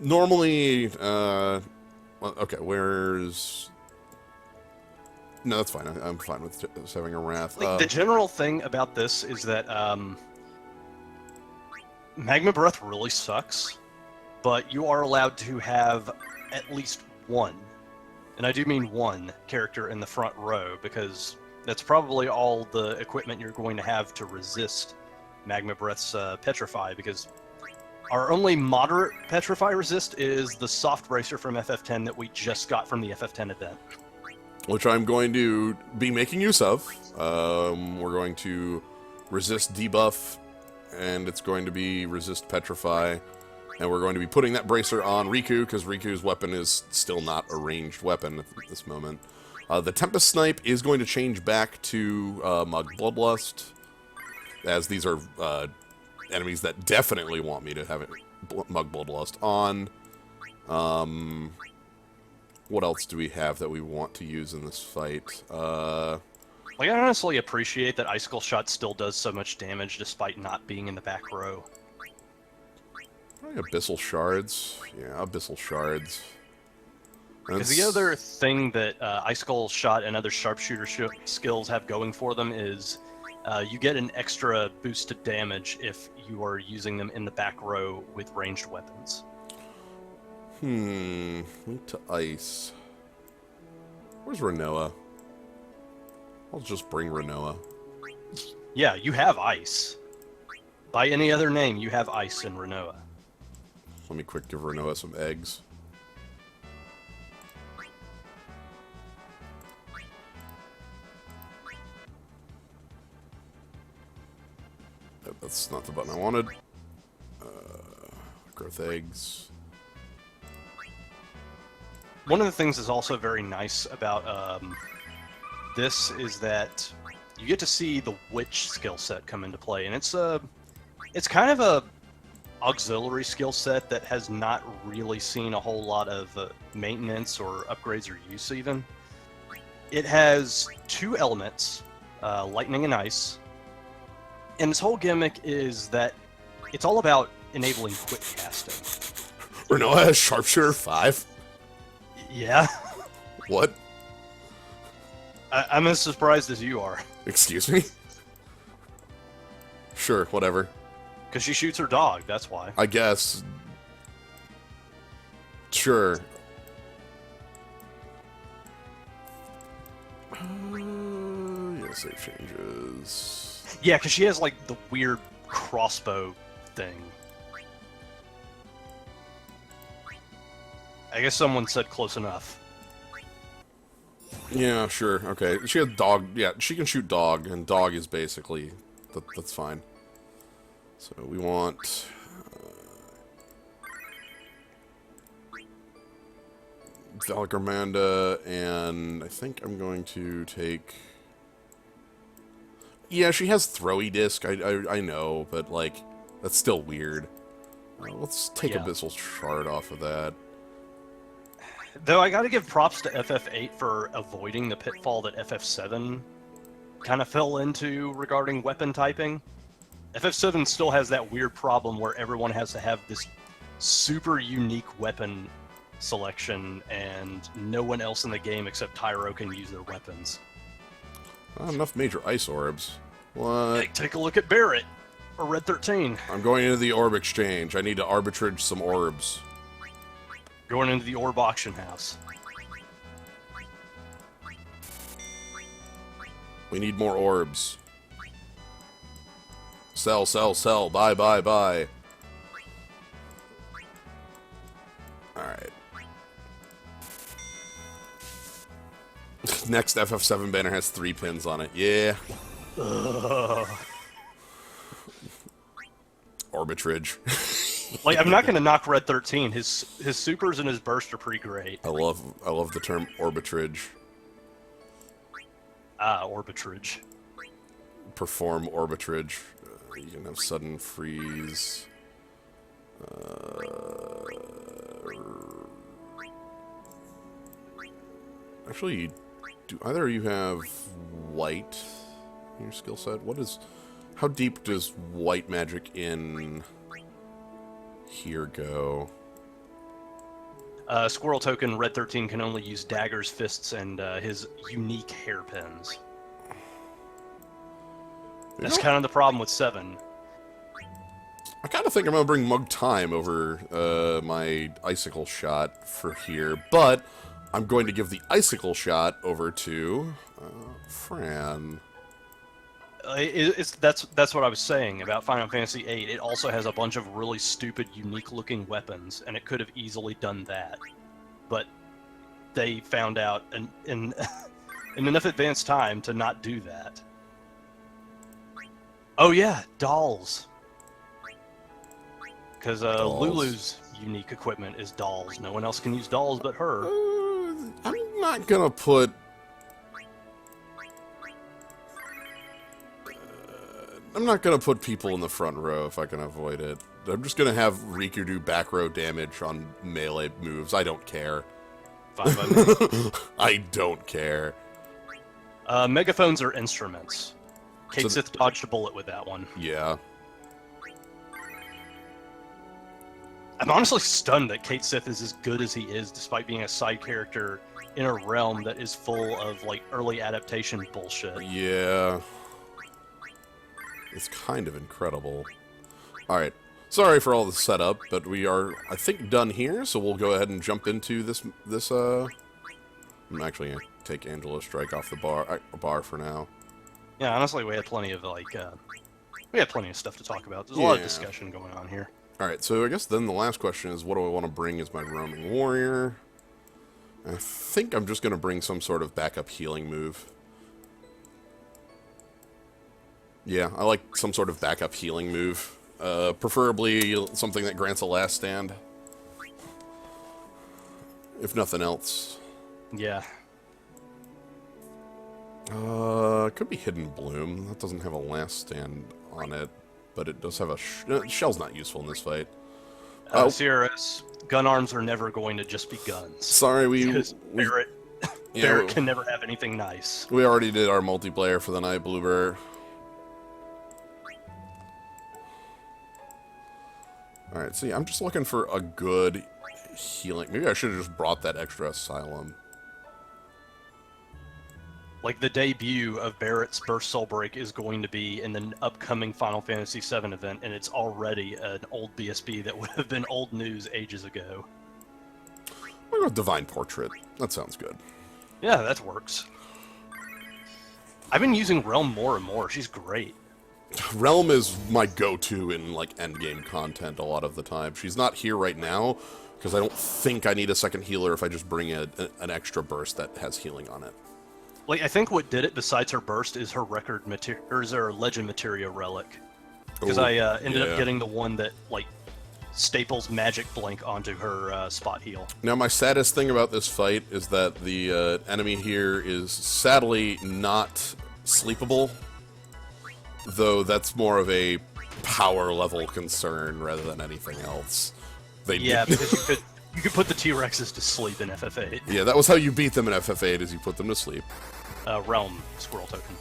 Normally... well, okay, where's... No, that's fine. I'm fine with just having a Wrath. Like, the general thing about this is that Magma Breath really sucks, but you are allowed to have at least one, and I do mean one, character in the front row, because that's probably all the equipment you're going to have to resist Magma Breath's Petrify, because our only moderate Petrify resist is the Soft Bracer from FF10 that we just got from the FF10 event. Which I'm going to be making use of. We're going to resist debuff, and it's going to be resist petrify, and we're going to be putting that bracer on Riku, because Riku's weapon is still not a ranged weapon at this moment. The Tempest Snipe is going to change back to Mug Bloodlust, as these are enemies that definitely want me to have it Mug Bloodlust on. What else do we have that we want to use in this fight? Like, I honestly appreciate that Icicle Shot still does so much damage despite not being in the back row. Abyssal Shards. Yeah, Abyssal Shards. Because the other thing that Icicle Shot and other sharpshooter skills have going for them is you get an extra boost to damage if you are using them in the back row with ranged weapons. Link to Ice. Where's Renoa? I'll just bring Renoa. Yeah, you have Ice. By any other name, you have Ice in Renoa. Let me quick give Renoa some eggs. Nope, that's not the button I wanted. Growth eggs. One of the things that's also very nice about this is that you get to see the witch skill set come into play, and it's kind of a auxiliary skill set that has not really seen a whole lot of maintenance or upgrades or use even. It has two elements, lightning and ice, and this whole gimmick is that it's all about enabling quick casting. Renoa has Sharpshooter 5? Yeah. What? I'm as surprised as you are. Excuse me? Sure, whatever. Because she shoots her dog, that's why. I guess. Sure. Yeah, save changes. Yeah, because she has, like, the weird crossbow thing. I guess someone said close enough. Yeah, sure, okay. She has dog, yeah, she can shoot dog, and dog is basically, that's fine. So we want... Valgarmanda, and I think I'm going to take... Yeah, she has Throwy Disc, I know, but, like, that's still weird. Let's take Abyssal Shard off of that. Though I gotta give props to FF8 for avoiding the pitfall that FF7 kind of fell into regarding weapon typing. FF7 still has that weird problem where everyone has to have this super unique weapon selection, and no one else in the game except Tyro can use their weapons. Not enough major ice orbs. What? Hey, take a look at Barret, or Red 13. I'm going into the orb exchange. I need to arbitrage some orbs. Going into the orb auction house. We need more orbs. Sell, sell, sell. Buy, buy, buy. Alright. Next FF7 banner has 3 pins on it. Yeah. Arbitrage. Like, I'm not gonna knock Red 13. His supers and his burst are pretty great. I love the term arbitrage. Ah, arbitrage. Perform arbitrage. You can have sudden freeze. Actually, do either of you have white in your skill set? How deep does white magic in here go? Squirrel token, Red 13 can only use daggers, fists, and his unique hairpins. That's kind of the problem with 7. I kind of think I'm going to bring Mug Time over my Icicle Shot for here, but I'm going to give the Icicle Shot over to Fran. That's what I was saying about Final Fantasy VIII. It also has a bunch of really stupid, unique-looking weapons, and it could have easily done that. But they found out in enough advanced time to not do that. Oh yeah, dolls. Because Lulu's unique equipment is dolls. No one else can use dolls but her. I'm not gonna put I'm not gonna put people in the front row if I can avoid it. I'm just gonna have Riku do back row damage on melee moves. I don't care. Fine by me. I don't care. Megaphones are instruments. Kate So Sith dodged a bullet with that one. Yeah. I'm honestly stunned that Kate Sith is as good as he is, despite being a side character in a realm that is full of, like, early adaptation bullshit. Yeah. It's kind of incredible. Alright. Sorry for all the setup, but we are, I think, done here, so we'll go ahead and jump into this, I'm actually going to take Angela's Strike off the bar for now. Yeah, honestly, we had plenty of, like, we had plenty of stuff to talk about. There's a lot of discussion going on here. Alright, so I guess then the last question is, what do I want to bring as my roaming warrior? I think I'm just going to bring some sort of backup healing move. Yeah, I like some sort of backup healing move. Preferably something that grants a last stand. If nothing else. Yeah. Could be Hidden Bloom. That doesn't have a last stand on it, but it does have a... Shell's not useful in this fight. CRS, gun arms are never going to just be guns. Sorry, Because Barrett can never have anything nice. We already did our multiplayer for the night, Bluebird. Alright, see, I'm just looking for a good healing. Maybe I should have just brought that extra Asylum. Like, the debut of Barrett's Burst Soul Break is going to be in the upcoming Final Fantasy VII event, and it's already an old BSB that would have been old news ages ago. What about Divine Portrait? That sounds good. Yeah, that works. I've been using Realm more and more. She's great. Realm is my go-to in, like, endgame content a lot of the time. She's not here right now, because I don't think I need a second healer if I just bring an extra burst that has healing on it. Like, I think what did it, besides her burst, is her record material, or is her legend materia relic. Because I ended up getting the one that, like, staples Magic Blink onto her spot heal. Now, my saddest thing about this fight is that the enemy here is sadly not sleepable, though that's more of a power level concern rather than anything else. Yeah, because you could put the T-Rexes to sleep in FF8. Yeah, that was how you beat them in FF8, is you put them to sleep. Realm Squirrel Token.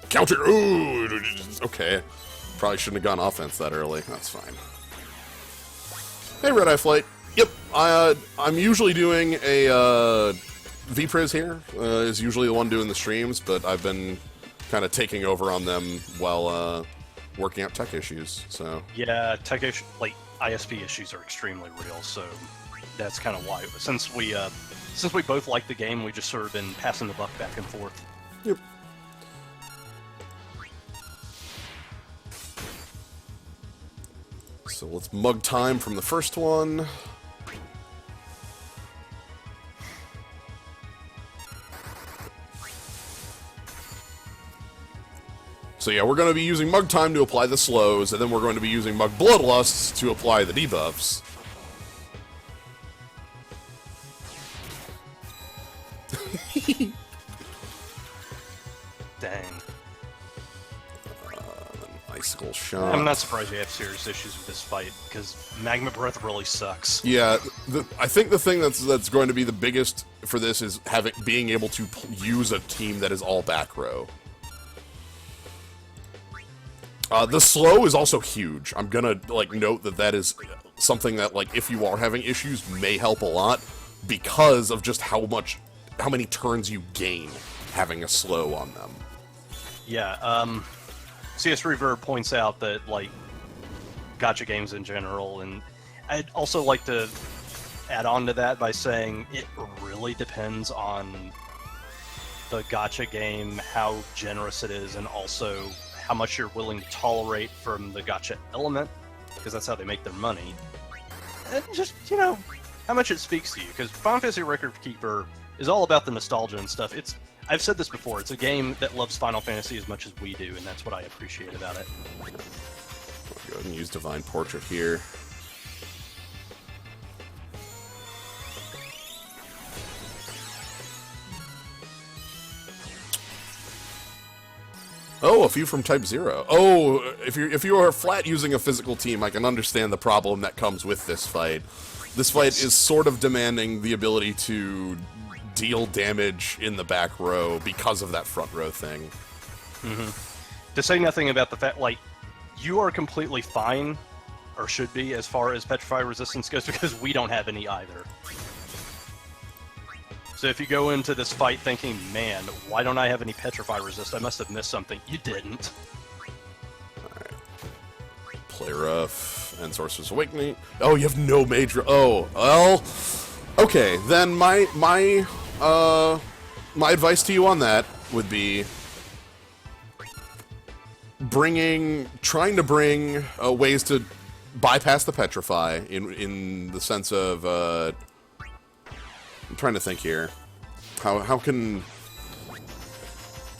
Counter! Ooh! Okay. Probably shouldn't have gone offense that early. That's fine. Hey, Red Eye Flight. Yep, I'm usually doing a Vpriz here. Is usually the one doing the streams, but I've been kind of taking over on them while working out tech issues, so... Yeah, tech issues, like, ISP issues are extremely real, so that's kind of why. Since we both like the game, we've just sort of been passing the buck back and forth. Yep. So let's mug time from the first one. So yeah, we're going to be using Mug Time to apply the slows, and then we're going to be using Mug Bloodlusts to apply the debuffs. Dang. Icicle Shot. I'm not surprised you have serious issues with this fight, because Magma Breath really sucks. Yeah, I think the thing that's going to be the biggest for this is being able to use a team that is all back row. The slow is also huge. I'm gonna, like, note that is something that, like, if you are having issues, may help a lot, because of just how many turns you gain having a slow on them. Yeah, CS Reverb points out that, like, gacha games in general, and I'd also like to add on to that by saying it really depends on the gacha game, how generous it is, and also how much you're willing to tolerate from the gacha element, because that's how they make their money. And just, you know, how much it speaks to you, because Final Fantasy Record Keeper is all about the nostalgia and stuff. I've said this before, it's a game that loves Final Fantasy as much as we do, and that's what I appreciate about it. Go ahead and use Divine Portrait here. few from Type 0. Oh, if you are flat using a physical team, I can understand the problem that comes with this fight. This fight is sort of demanding the ability to deal damage in the back row because of that front row thing. To say nothing about the fact, like, you are completely fine, or should be, as far as Petrify resistance goes, because we don't have any either. So if you go into this fight thinking, man, why don't I have any Petrify resist? I must have missed something. You didn't. Alright. Play Rough and Sorcerer's Awakening. Oh, you have no major... Oh, well... Okay, then my advice to you on that would be trying to bring ways to bypass the Petrify in the sense of, I'm trying to think here. How can...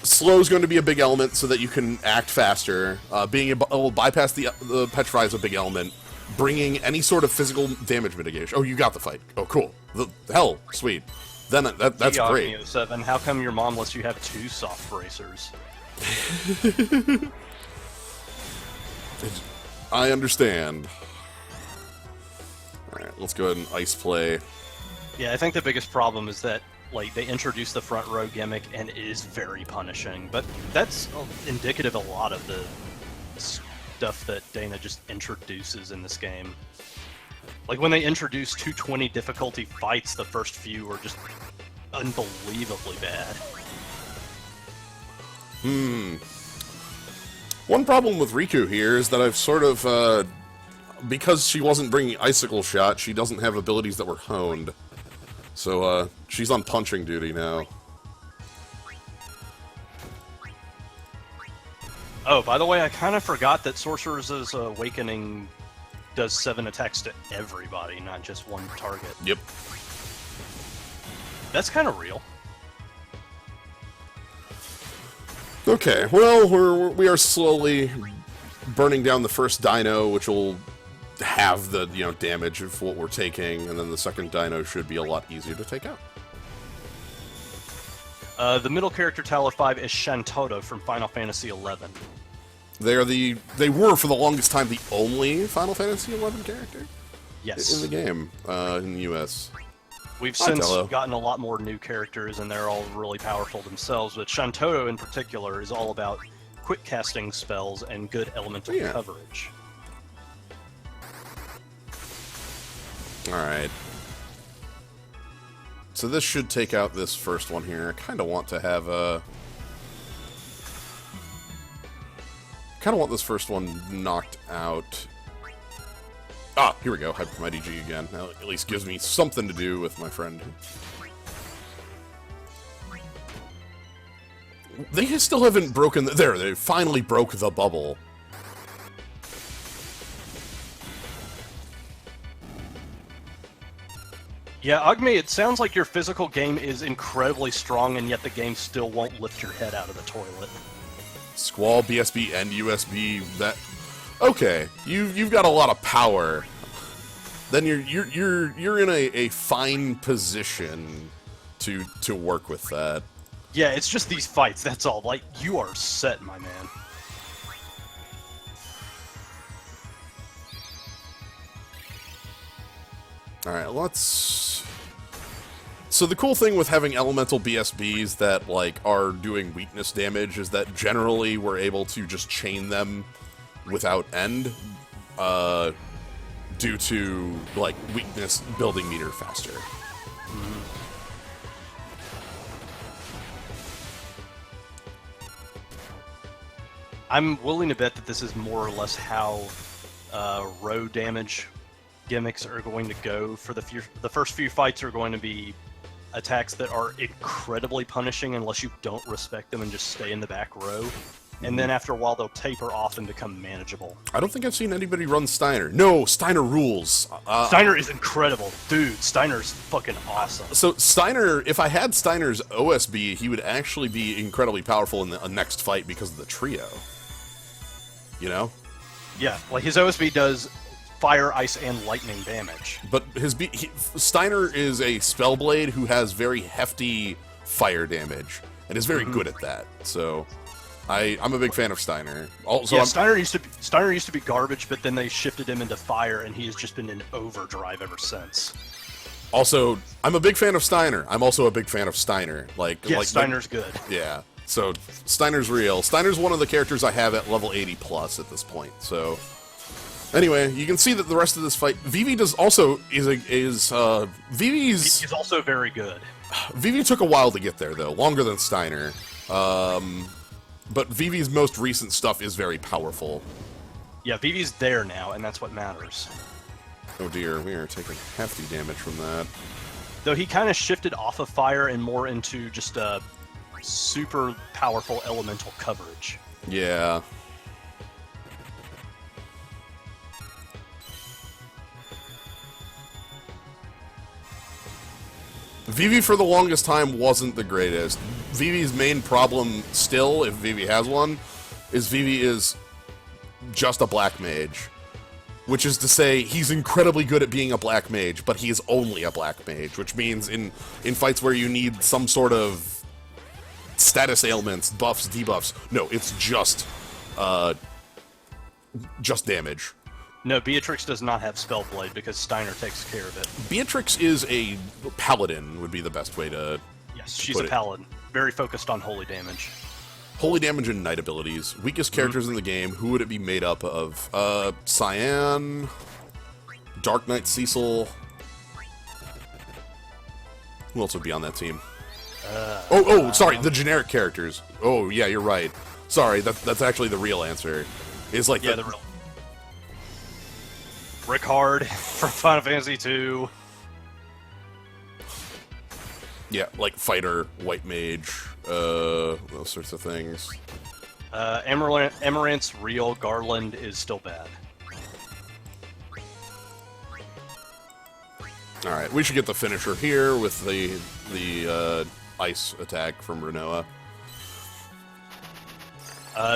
Slow's going to be a big element so that you can act faster. Being able to bypass the Petrify is a big element. Bringing any sort of physical damage mitigation. Oh, you got the fight. Oh, cool. Hell, sweet. Then that's great. 7, how come your mom lets you have 2 soft bracers? I understand. Alright, let's go ahead and ice play. Yeah, I think the biggest problem is that, like, they introduced the front row gimmick, and it is very punishing. But that's indicative of a lot of the stuff that Dana just introduces in this game. Like, when they introduced 220 difficulty fights, the first few were just unbelievably bad. One problem with Riku here is that I've sort of, because she wasn't bringing Icicle Shot, she doesn't have abilities that were honed. So, she's on punching duty now. Oh, by the way, I kind of forgot that Sorcerer's Awakening does 7 attacks to everybody, not just one target. Yep. That's kind of real. Okay, well, we are slowly burning down the first dino, which will have the, damage of what we're taking, and then the second dino should be a lot easier to take out. The middle character, Tower 5, is Shantotto from Final Fantasy XI. They were, for the longest time, the only Final Fantasy XI character? Yes. In the game, in the US. We've since gotten a lot more new characters, and they're all really powerful themselves, but Shantotto in particular is all about quick casting spells and good elemental coverage. Alright. So this should take out this first one here. I kind of want to have a... kind of want this first one knocked out. Ah, here we go. Hyper Mighty G again. Now, at least gives me something to do with my friend. They still haven't broken the... There, they finally broke the bubble. Yeah, Agme, it sounds like your physical game is incredibly strong, and yet the game still won't lift your head out of the toilet. Squall, BSB, and USB. That okay? You've got a lot of power. Then you're in a fine position to work with that. Yeah, it's just these fights. That's all. Like, you are set, my man. All right, let's... So the cool thing with having elemental BSBs that, like, are doing weakness damage is that generally we're able to just chain them without end, due to, like, weakness building meter faster. I'm willing to bet that this is more or less how row damage gimmicks are going to go for the first few fights are going to be attacks that are incredibly punishing unless you don't respect them and just stay in the back row. And then after a while, they'll taper off and become manageable. I don't think I've seen anybody run Steiner. No, Steiner rules. Steiner is incredible. Dude, Steiner's fucking awesome. So Steiner, if I had Steiner's OSB, he would actually be incredibly powerful in the next fight because of the trio. You know? Yeah, like his OSB does fire, ice, and lightning damage. But Steiner is a Spellblade who has very hefty fire damage, and is very good at that, so... I'm a big fan of Steiner. Also, Yeah, Steiner used to be garbage, but then they shifted him into fire, and he has just been in overdrive ever since. Also, I'm a big fan of Steiner. I'm also a big fan of Steiner. Steiner's good. Yeah. So Steiner's real. Steiner's one of the characters I have at level 80 plus at this point. So anyway, you can see that the rest of this fight, Vivi does also Vivi's He's also very good. Vivi took a while to get there though, longer than Steiner. But Vivi's most recent stuff is very powerful. Yeah, Vivi's there now, and that's what matters. Oh dear, we are taking hefty damage from that. Though he kind of shifted off of fire and more into just super powerful elemental coverage. Yeah. Vivi for the longest time wasn't the greatest. Vivi's main problem still, if Vivi has one, is Vivi is just a black mage. Which is to say, he's incredibly good at being a black mage, but he is only a black mage, which means in fights where you need some sort of status ailments, buffs, debuffs, no, it's just damage. No, Beatrix does not have Spellblade because Steiner takes care of it. Beatrix is a paladin, would be the best way to Yes, she's a paladin. Very focused on holy damage. Holy damage and knight abilities. Weakest characters in the game, who would it be made up of? Cyan, Dark Knight Cecil. Who else would be on that team? Sorry, the generic characters. Oh, yeah, you're right. Sorry, that's actually the real answer. Is like the real Ricard from Final Fantasy II. Yeah, like fighter, white mage, those sorts of things. Amaranth's real, Garland is still bad. Alright, we should get the finisher here with the ice attack from Renoa.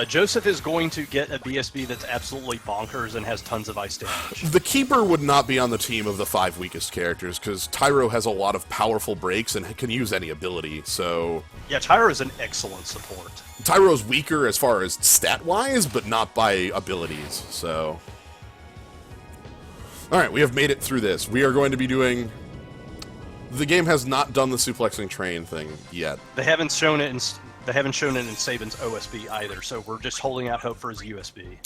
Joseph is going to get a BSB that's absolutely bonkers and has tons of ice damage. The Keeper would not be on the team of the 5 weakest characters, because Tyro has a lot of powerful breaks and can use any ability, so... Yeah, Tyro is an excellent support. Tyro's weaker as far as stat-wise, but not by abilities, so... Alright, we have made it through this. We are going to be doing... The game has not done the suplexing train thing yet. They haven't shown it in Saban's OSB either, so we're just holding out hope for his USB.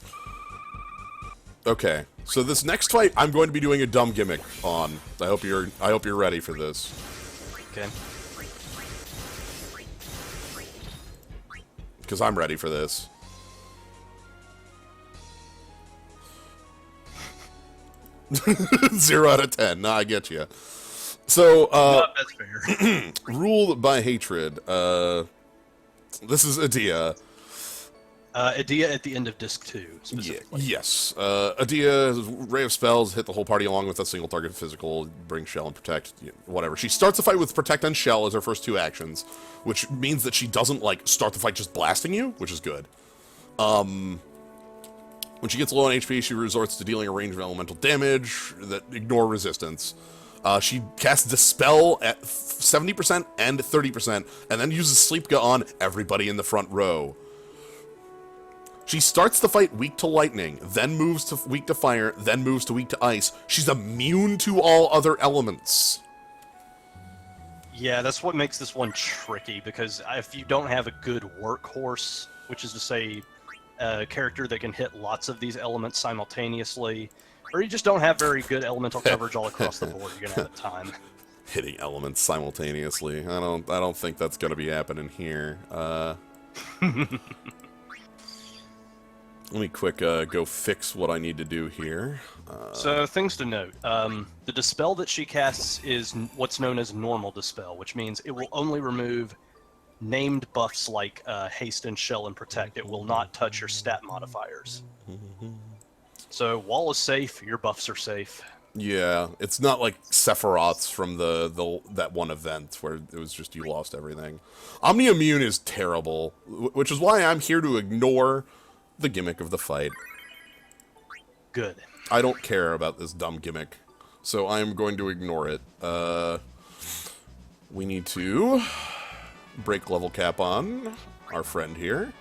Okay, so this next fight, I'm going to be doing a dumb gimmick on. I hope you're ready for this. Okay. Because I'm ready for this. Zero out of 10. Nah, I get you. So, that's fair. Ruled by hatred. This is Adia. Adia at the end of Disc 2, specifically. Yes. Adia's Ray of Spells hit the whole party along with a single target physical, bring Shell and Protect, whatever. She starts the fight with Protect and Shell as her first 2 actions, which means that she doesn't, like, start the fight just blasting you, which is good. When she gets low on HP, she resorts to dealing a range of elemental damage that ignore resistance. She casts Dispel at 70% and 30%, and then uses Sleepga on everybody in the front row. She starts the fight weak to lightning, then moves to weak to fire, then moves to weak to ice. She's immune to all other elements. Yeah, that's what makes this one tricky, because if you don't have a good workhorse, which is to say a character that can hit lots of these elements simultaneously, or you just don't have very good elemental coverage all across the board, you're gonna have a time. Hitting elements simultaneously. I don't think that's gonna be happening here. Let me quick go fix what I need to do here. So, things to note. The Dispel that she casts is what's known as Normal Dispel, which means it will only remove named buffs like Haste and Shell and Protect. It will not touch your stat modifiers. So, Wall is safe, your buffs are safe. Yeah, it's not like Sephiroth's from that one event where it was just you lost everything. Omni Immune is terrible, which is why I'm here to ignore the gimmick of the fight. Good. I don't care about this dumb gimmick, so I'm going to ignore it. We need to break level cap on our friend here.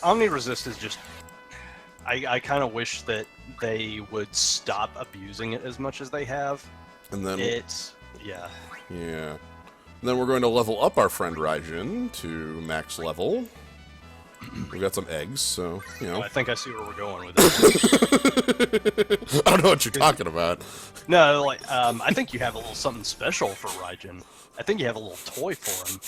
Omni Resist is just... I kind of wish that they would stop abusing it as much as they have. And then... Yeah. Yeah. And then we're going to level up our friend Raijin to max level. We've got some eggs, so, you know. I think I see where we're going with this. I don't know what you're talking about. No, like, I think you have a little something special for Raijin. I think you have a little toy for him.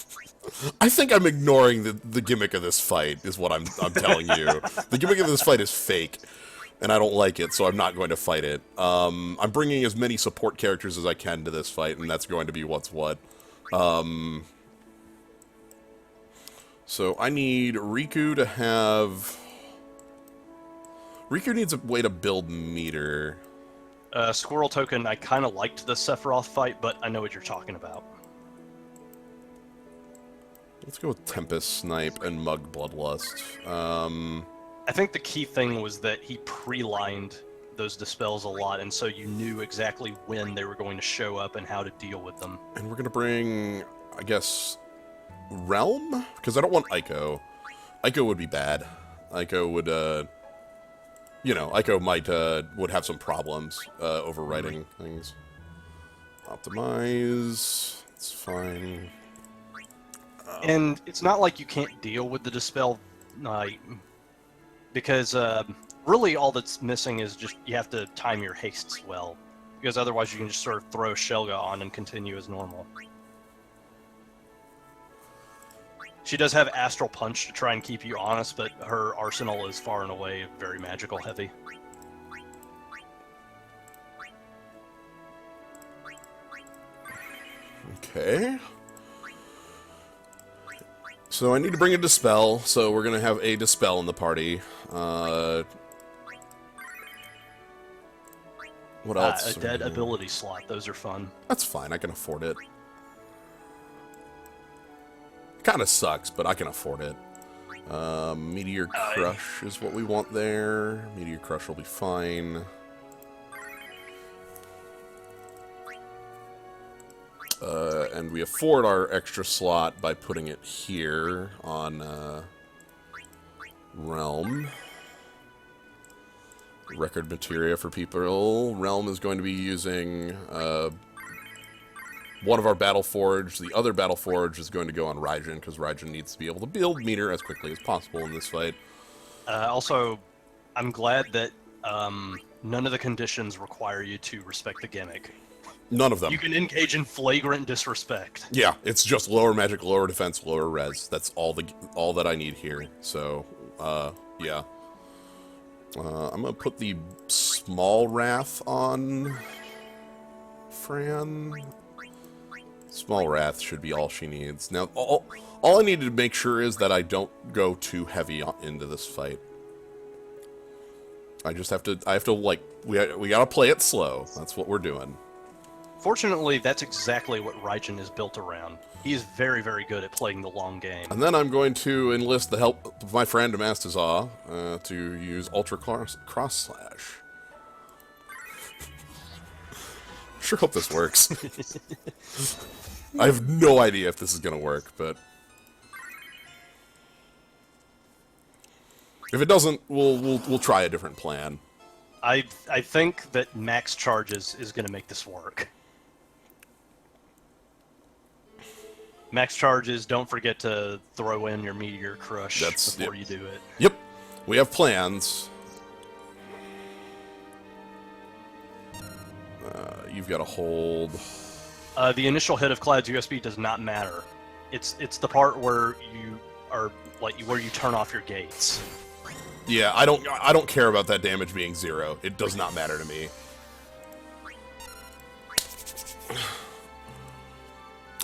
I think I'm ignoring the gimmick of this fight, is what I'm telling you. The gimmick of this fight is fake, and I don't like it, so I'm not going to fight it. I'm bringing as many support characters as I can to this fight, and that's going to be what's what. So I need Riku to have... Riku needs a way to build meter. Squirrel Token, I kind of liked the Sephiroth fight, but I know what you're talking about. Let's go with Tempest Snipe and Mug Bloodlust. I think the key thing was that he pre-lined those dispels a lot, and so you knew exactly when they were going to show up and how to deal with them. And we're going to bring, I guess, Realm? Because I don't want Ico. Ico would be bad. Ico would, you know, Ico would have some problems overwriting things. Optimize. It's fine. And it's not like you can't deal with the Dispel, like, because really all that's missing is just you have to time your hastes well. Because otherwise you can just sort of throw Shelga on and continue as normal. She does have Astral Punch to try and keep you honest, but her arsenal is far and away very magical heavy. Okay. So I need to bring a Dispel, so we're going to have a Dispel in the party. What else? A dead ability slot, those are fun. That's fine, I can afford it. Kind of sucks, but I can afford it. Meteor Crush is what we want there. Meteor Crush will be fine. And we afford our extra slot by putting it here on Realm. Record materia for people. Realm is going to be using one of our Battle Forge. The other Battle Forge is going to go on Raijin, because Raijin needs to be able to build meter as quickly as possible in this fight. Also, I'm glad that none of the conditions require you to respect the gimmick. None of them. You can engage in flagrant disrespect. Yeah, it's just lower magic, lower defense, lower res. That's all that I need here. So, yeah. I'm gonna put the small Wrath on Fran. Small Wrath should be all she needs. Now, all I need to make sure is that I don't go too heavy into this fight. I have to, like, we gotta play it slow. That's what we're doing. Fortunately, that's exactly what Raijin is built around. He is very, very good at playing the long game. And then I'm going to enlist the help of my friend Amastaza to use Ultra Cross Slash. Sure hope this works. I have no idea if this is going to work, but... if it doesn't, we'll try a different plan. I think that max charges is going to make this work. Max charges, don't forget to throw in your Meteor Crush before you do it. Yep, we have plans. You've got to hold... the initial hit of Cloud's USB does not matter. It's the part where you are, like, where you turn off your gates. Yeah, I don't care about that damage being 0. It does not matter to me.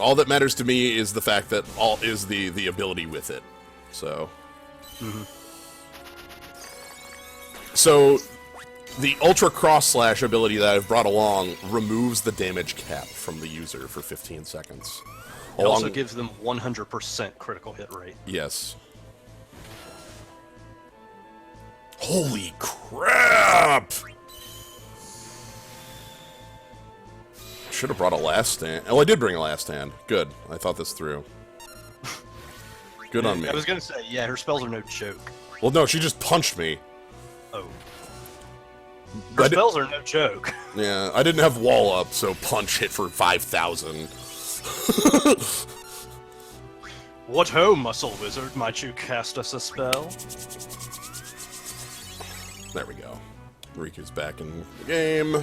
All that matters to me is the fact that the ability with it. So. So, the Ultra Cross Slash ability that I've brought along removes the damage cap from the user for 15 seconds. It also gives them 100% critical hit rate. Yes. Holy crap! Should have brought a last stand. Oh, I did bring a last stand. Good. I thought this through. Good on me. I was gonna say, yeah, her spells are no joke. Well, no, she just punched me. Oh. Her I di- spells are no joke. Yeah, I didn't have wall up, so punch hit for 5,000. What ho, muscle wizard, might you cast us a spell? There we go. Riku's back in the game.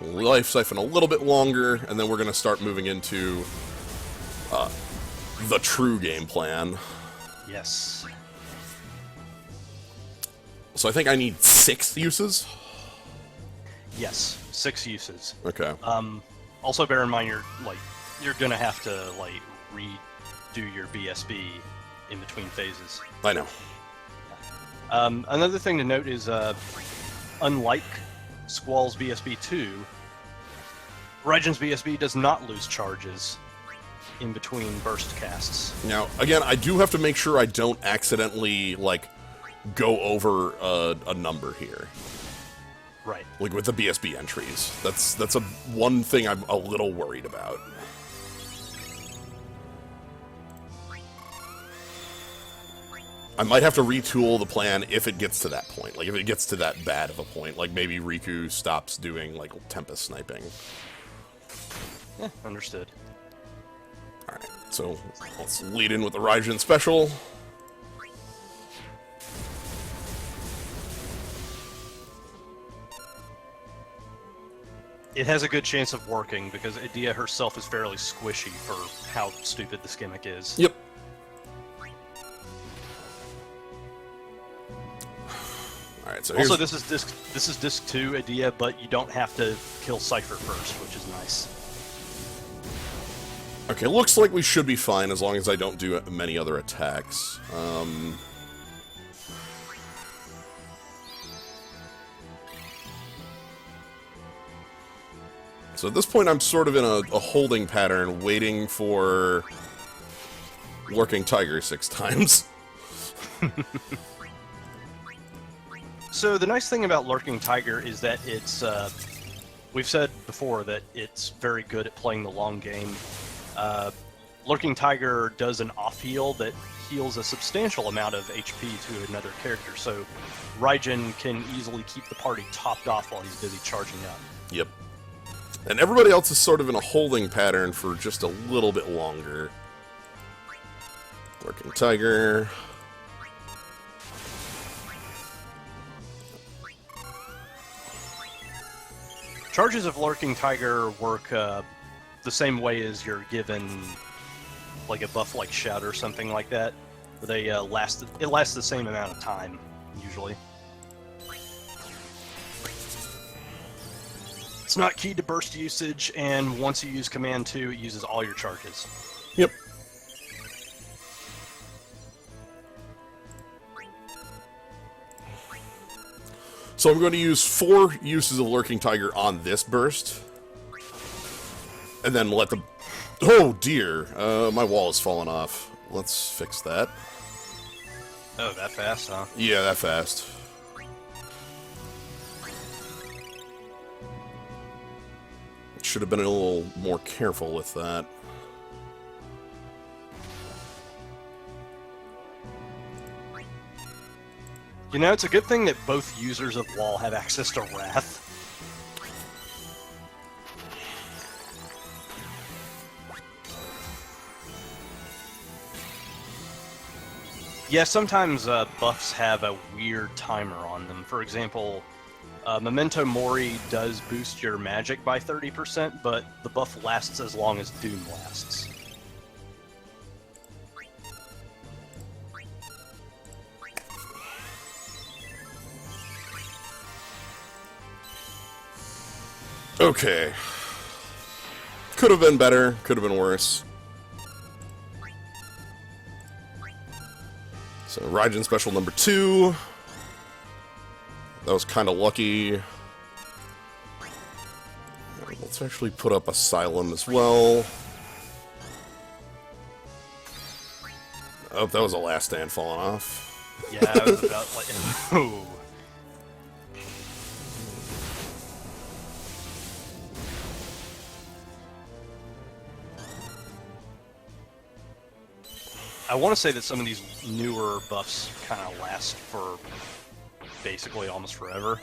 Life Siphon a little bit longer, and then we're going to start moving into the true game plan. Yes. So I think I need 6 uses? Yes, 6 uses. Okay. Also bear in mind you're gonna have to redo your BSB in between phases. I know. Another thing to note is unlike Squall's BSB 2, Raijin's BSB does not lose charges in between burst casts. Now, again, I do have to make sure I don't accidentally, like, go over a number here. Right. Like with the BSB entries. That's one thing I'm a little worried about. I might have to retool the plan if it gets to that point. Like, if it gets to that bad of a point. Like, maybe Riku stops doing, like, Tempest sniping. Yeah, understood. Alright, so let's lead in with the Raijin special. It has a good chance of working because Idea herself is fairly squishy for how stupid this gimmick is. Yep. Alright, so also, this is disc 2 Idea, but you don't have to kill Cypher first, which is nice. Okay, looks like we should be fine as long as I don't do many other attacks. So at this point, I'm sort of in a holding pattern, waiting for Lurking Tiger 6 times. So the nice thing about Lurking Tiger is that it's, we've said before that it's very good at playing the long game. Lurking Tiger does an off-heal that heals a substantial amount of HP to another character, so Raijin can easily keep the party topped off while he's busy charging up. Yep. And everybody else is sort of in a holding pattern for just a little bit longer. Lurking Tiger. Charges of Lurking Tiger work the same way as you're given like a buff like Shout or something like that. They it lasts the same amount of time, usually. It's not keyed to burst usage, and once you use Command 2, it uses all your charges. Yep. So I'm going to use 4 uses of Lurking Tiger on this burst. And then let the... Oh, dear. My wall has fallen off. Let's fix that. Oh, that fast, huh? Yeah, that fast. Should have been a little more careful with that. You know, it's a good thing that both users of Wall have access to Wrath. Yeah, sometimes buffs have a weird timer on them. For example, Memento Mori does boost your magic by 30%, but the buff lasts as long as Doom lasts. Okay. Could have been better, could have been worse. So, Raijin Special number 2. That was kind of lucky. Let's actually put up Asylum as well. Oh, that was a Last Stand falling off. Yeah, I was about like... Ooh. I want to say that some of these newer buffs kind of last for basically almost forever.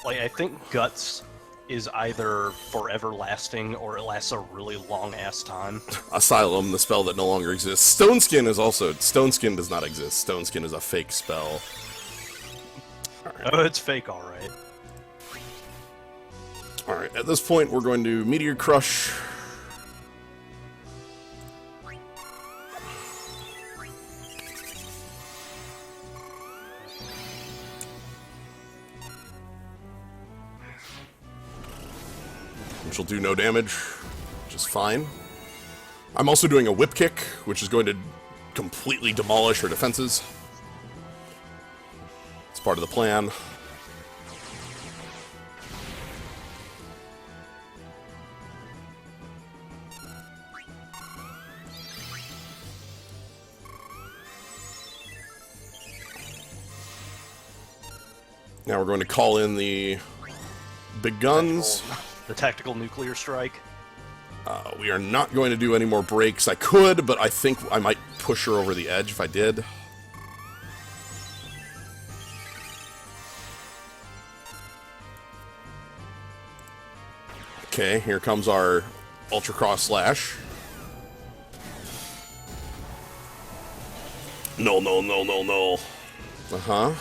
Like, I think Guts is either forever lasting or it lasts a really long-ass time. Asylum, the spell that no longer exists. Stone Skin is also... Stone Skin does not exist. Stone Skin is a fake spell. Right. Oh, it's fake, alright. Alright, at this point we're going to Meteor Crush. Which will do no damage, which is fine. I'm also doing a Whip Kick, which is going to completely demolish her defenses. It's part of the plan. Now we're going to call in the big guns. The tactical nuclear strike. We are not going to do any more breaks. I could, but I think I might push her over the edge if I did. Okay, here comes our Ultra Cross Slash. No, no, no, no, no. Uh-huh.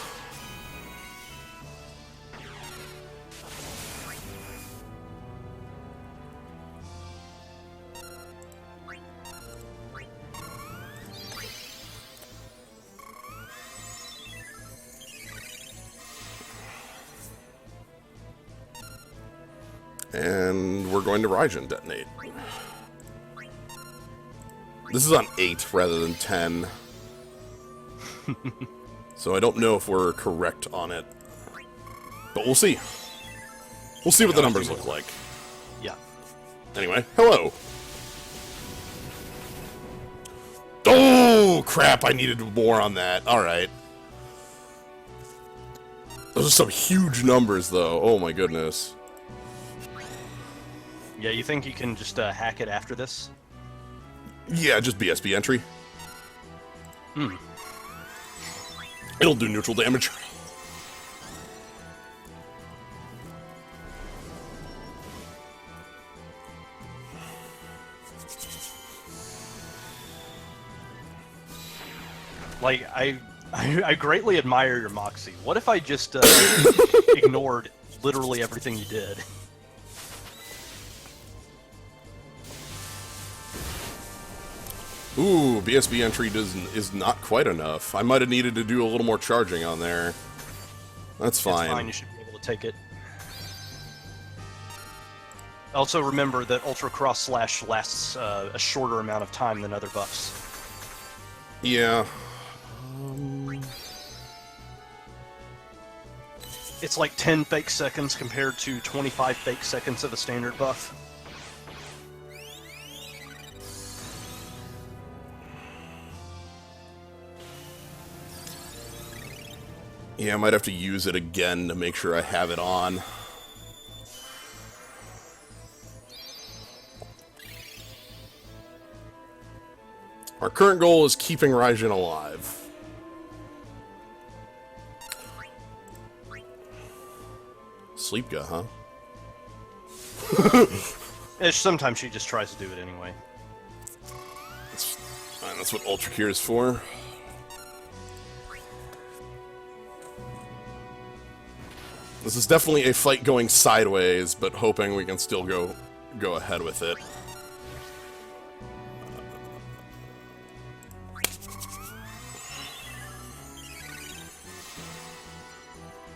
And we're going to Raijin Detonate. This is on 8 rather than 10. So I don't know if we're correct on it. But we'll see. We'll see what the numbers look like. Yeah. Anyway, hello. Oh, crap, I needed more on that. Alright. Those are some huge numbers, though. Oh my goodness. Yeah, you think you can just hack it after this? Yeah, just BSB entry. Hmm. It'll do neutral damage. Like, I greatly admire your moxie. What if I just ignored literally everything you did? Ooh, BSB entry is not quite enough. I might have needed to do a little more charging on there. That's fine. It's fine, you should be able to take it. Also remember that Ultra Cross Slash lasts a shorter amount of time than other buffs. Yeah. It's like 10 fake seconds compared to 25 fake seconds of a standard buff. Yeah, I might have to use it again to make sure I have it on. Our current goal is keeping Raijin alive. Sleepga, huh? Sometimes she just tries to do it anyway. That's what Ultra Cure is for. This is definitely a fight going sideways, but hoping we can still go ahead with it.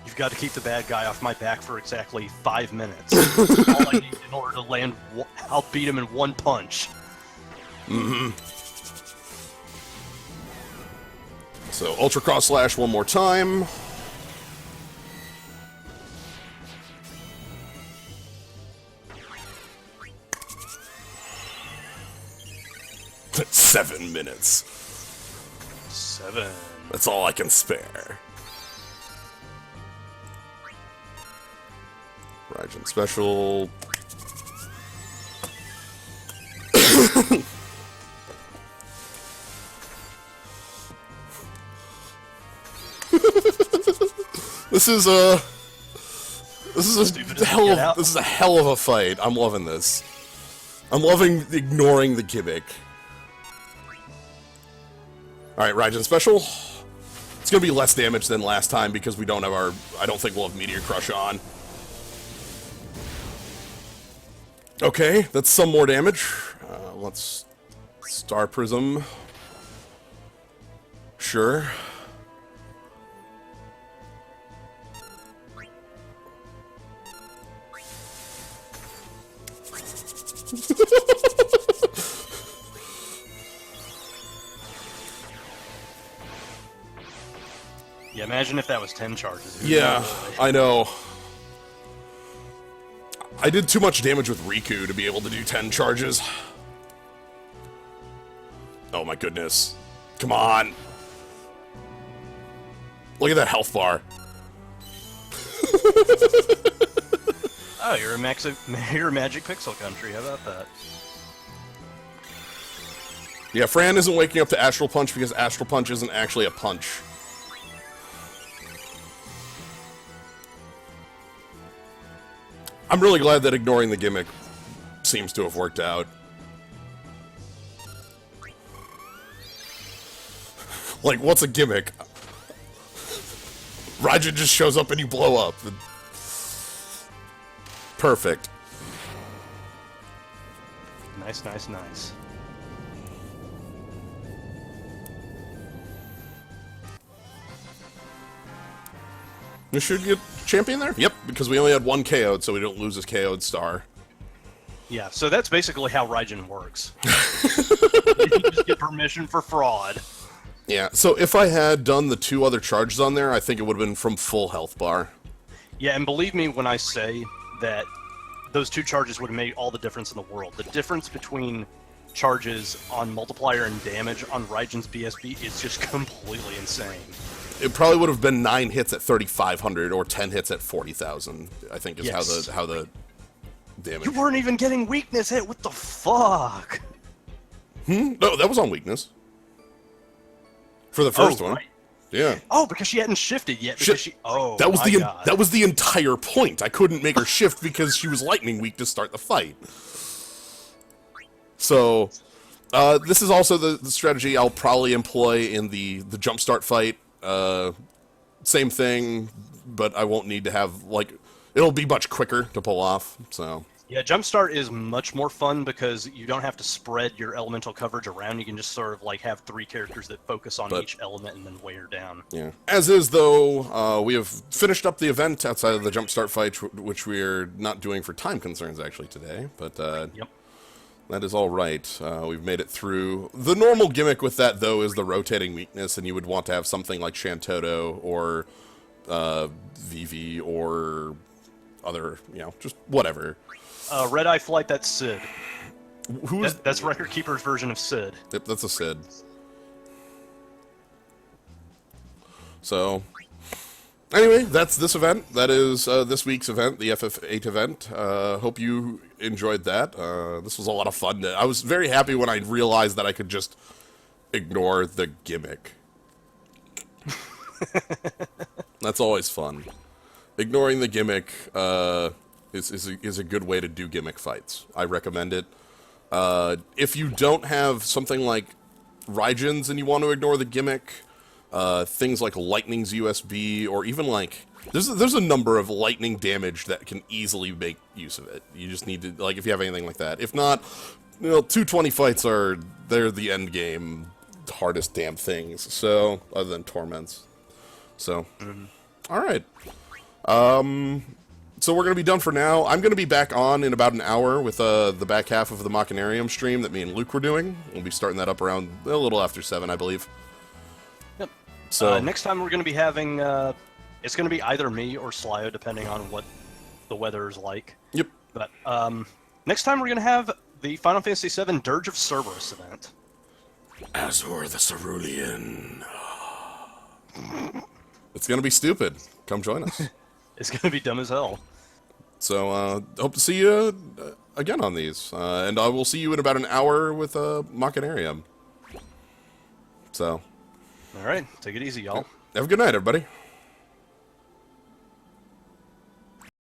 You've got to keep the bad guy off my back for exactly 5 minutes. All I need in order to land, I'll beat him in one punch. Mm-hmm. So, Ultra Cross Slash one more time. That's 7 minutes. 7. That's all I can spare. Raijin Special. This is a Stupid as get out. this is a hell of a fight. I'm loving this. I'm loving ignoring the gimmick. All right, Raijin special. It's gonna be less damage than last time because we don't have our. I don't think we'll have Meteor Crush on. Okay, that's some more damage. Let's Star Prism. Sure. Yeah, imagine if that was 10 charges. Yeah, I know. I did too much damage with Riku to be able to do 10 charges. Oh my goodness. Come on. Look at that health bar. Oh, you're a Magic Pixel country. How about that? Yeah, Fran isn't waking up to Astral Punch because Astral Punch isn't actually a punch. I'm really glad that ignoring the gimmick seems to have worked out. Like, what's a gimmick? Raijin just shows up and you blow up. Perfect. Nice, nice, nice. We should get champion there? Yep, because we only had one KO'd, so we don't lose his KO'd star. Yeah, so that's basically how Raijin works. You just get permission for fraud. Yeah, so if I had done the 2 other charges on there, I think it would have been from full health bar. Yeah, and believe me when I say that those 2 charges would have made all the difference in the world. The difference between charges on multiplier and damage on Raijin's BSB is just completely insane. It probably would have been 9 hits at 3,500 or 10 hits at 40,000. I think is Yes. how the damage. You weren't even getting weakness hit. What the fuck? No, that was on weakness. For the first one. Right. Yeah. Oh, because she hadn't shifted yet. Because she. Oh, that was my God. that was the entire point. I couldn't make her shift because she was lightning weak to start the fight. So, this is also the strategy I'll probably employ in the jumpstart fight. Same thing, but I won't need to have, like, it'll be much quicker to pull off, so. Yeah, Jumpstart is much more fun because you don't have to spread your elemental coverage around. You can just sort of, like, have 3 characters that focus on each element and then weigh her down. Yeah. As is, though, we have finished up the event outside of the Jumpstart fight, which we're not doing for time concerns, actually, today, but, Yep. that is all right. We've made it through. The normal gimmick with that, though, is the rotating weakness, and you would want to have something like Shantoto or Vivi or other, just whatever. Red Eye Flight, that's Sid. Who is... That's Record Keeper's version of Sid. Yep, that's a Sid. So... Anyway, that's this event. That is this week's event, the FF8 event. Hope you enjoyed that. This was a lot of fun. I was very happy when I realized that I could just ignore the gimmick. That's always fun. Ignoring the gimmick is a good way to do gimmick fights. I recommend it. If you don't have something like Raijin's and you want to ignore the gimmick... things like Lightning's USB, or even like... There's a number of lightning damage that can easily make use of it. You just need to, like, if you have anything like that. If not, 220 fights they're the end game hardest damn things, so, other than Torments. So, alright. So we're going to be done for now. I'm going to be back on in about an hour with the back half of the Machinarium stream that me and Luke were doing. We'll be starting that up around a little after 7, I believe. Yep. So next time we're going to be having, it's going to be either me or Slyo, depending on what the weather is like. Yep. But next time we're going to have the Final Fantasy VII Dirge of Cerberus event. Azor the Cerulean. It's going to be stupid. Come join us. It's going to be dumb as hell. So, hope to see you again on these. And I will see you in about an hour with Machinarium. So. Alright, take it easy, y'all. Have a good night, everybody.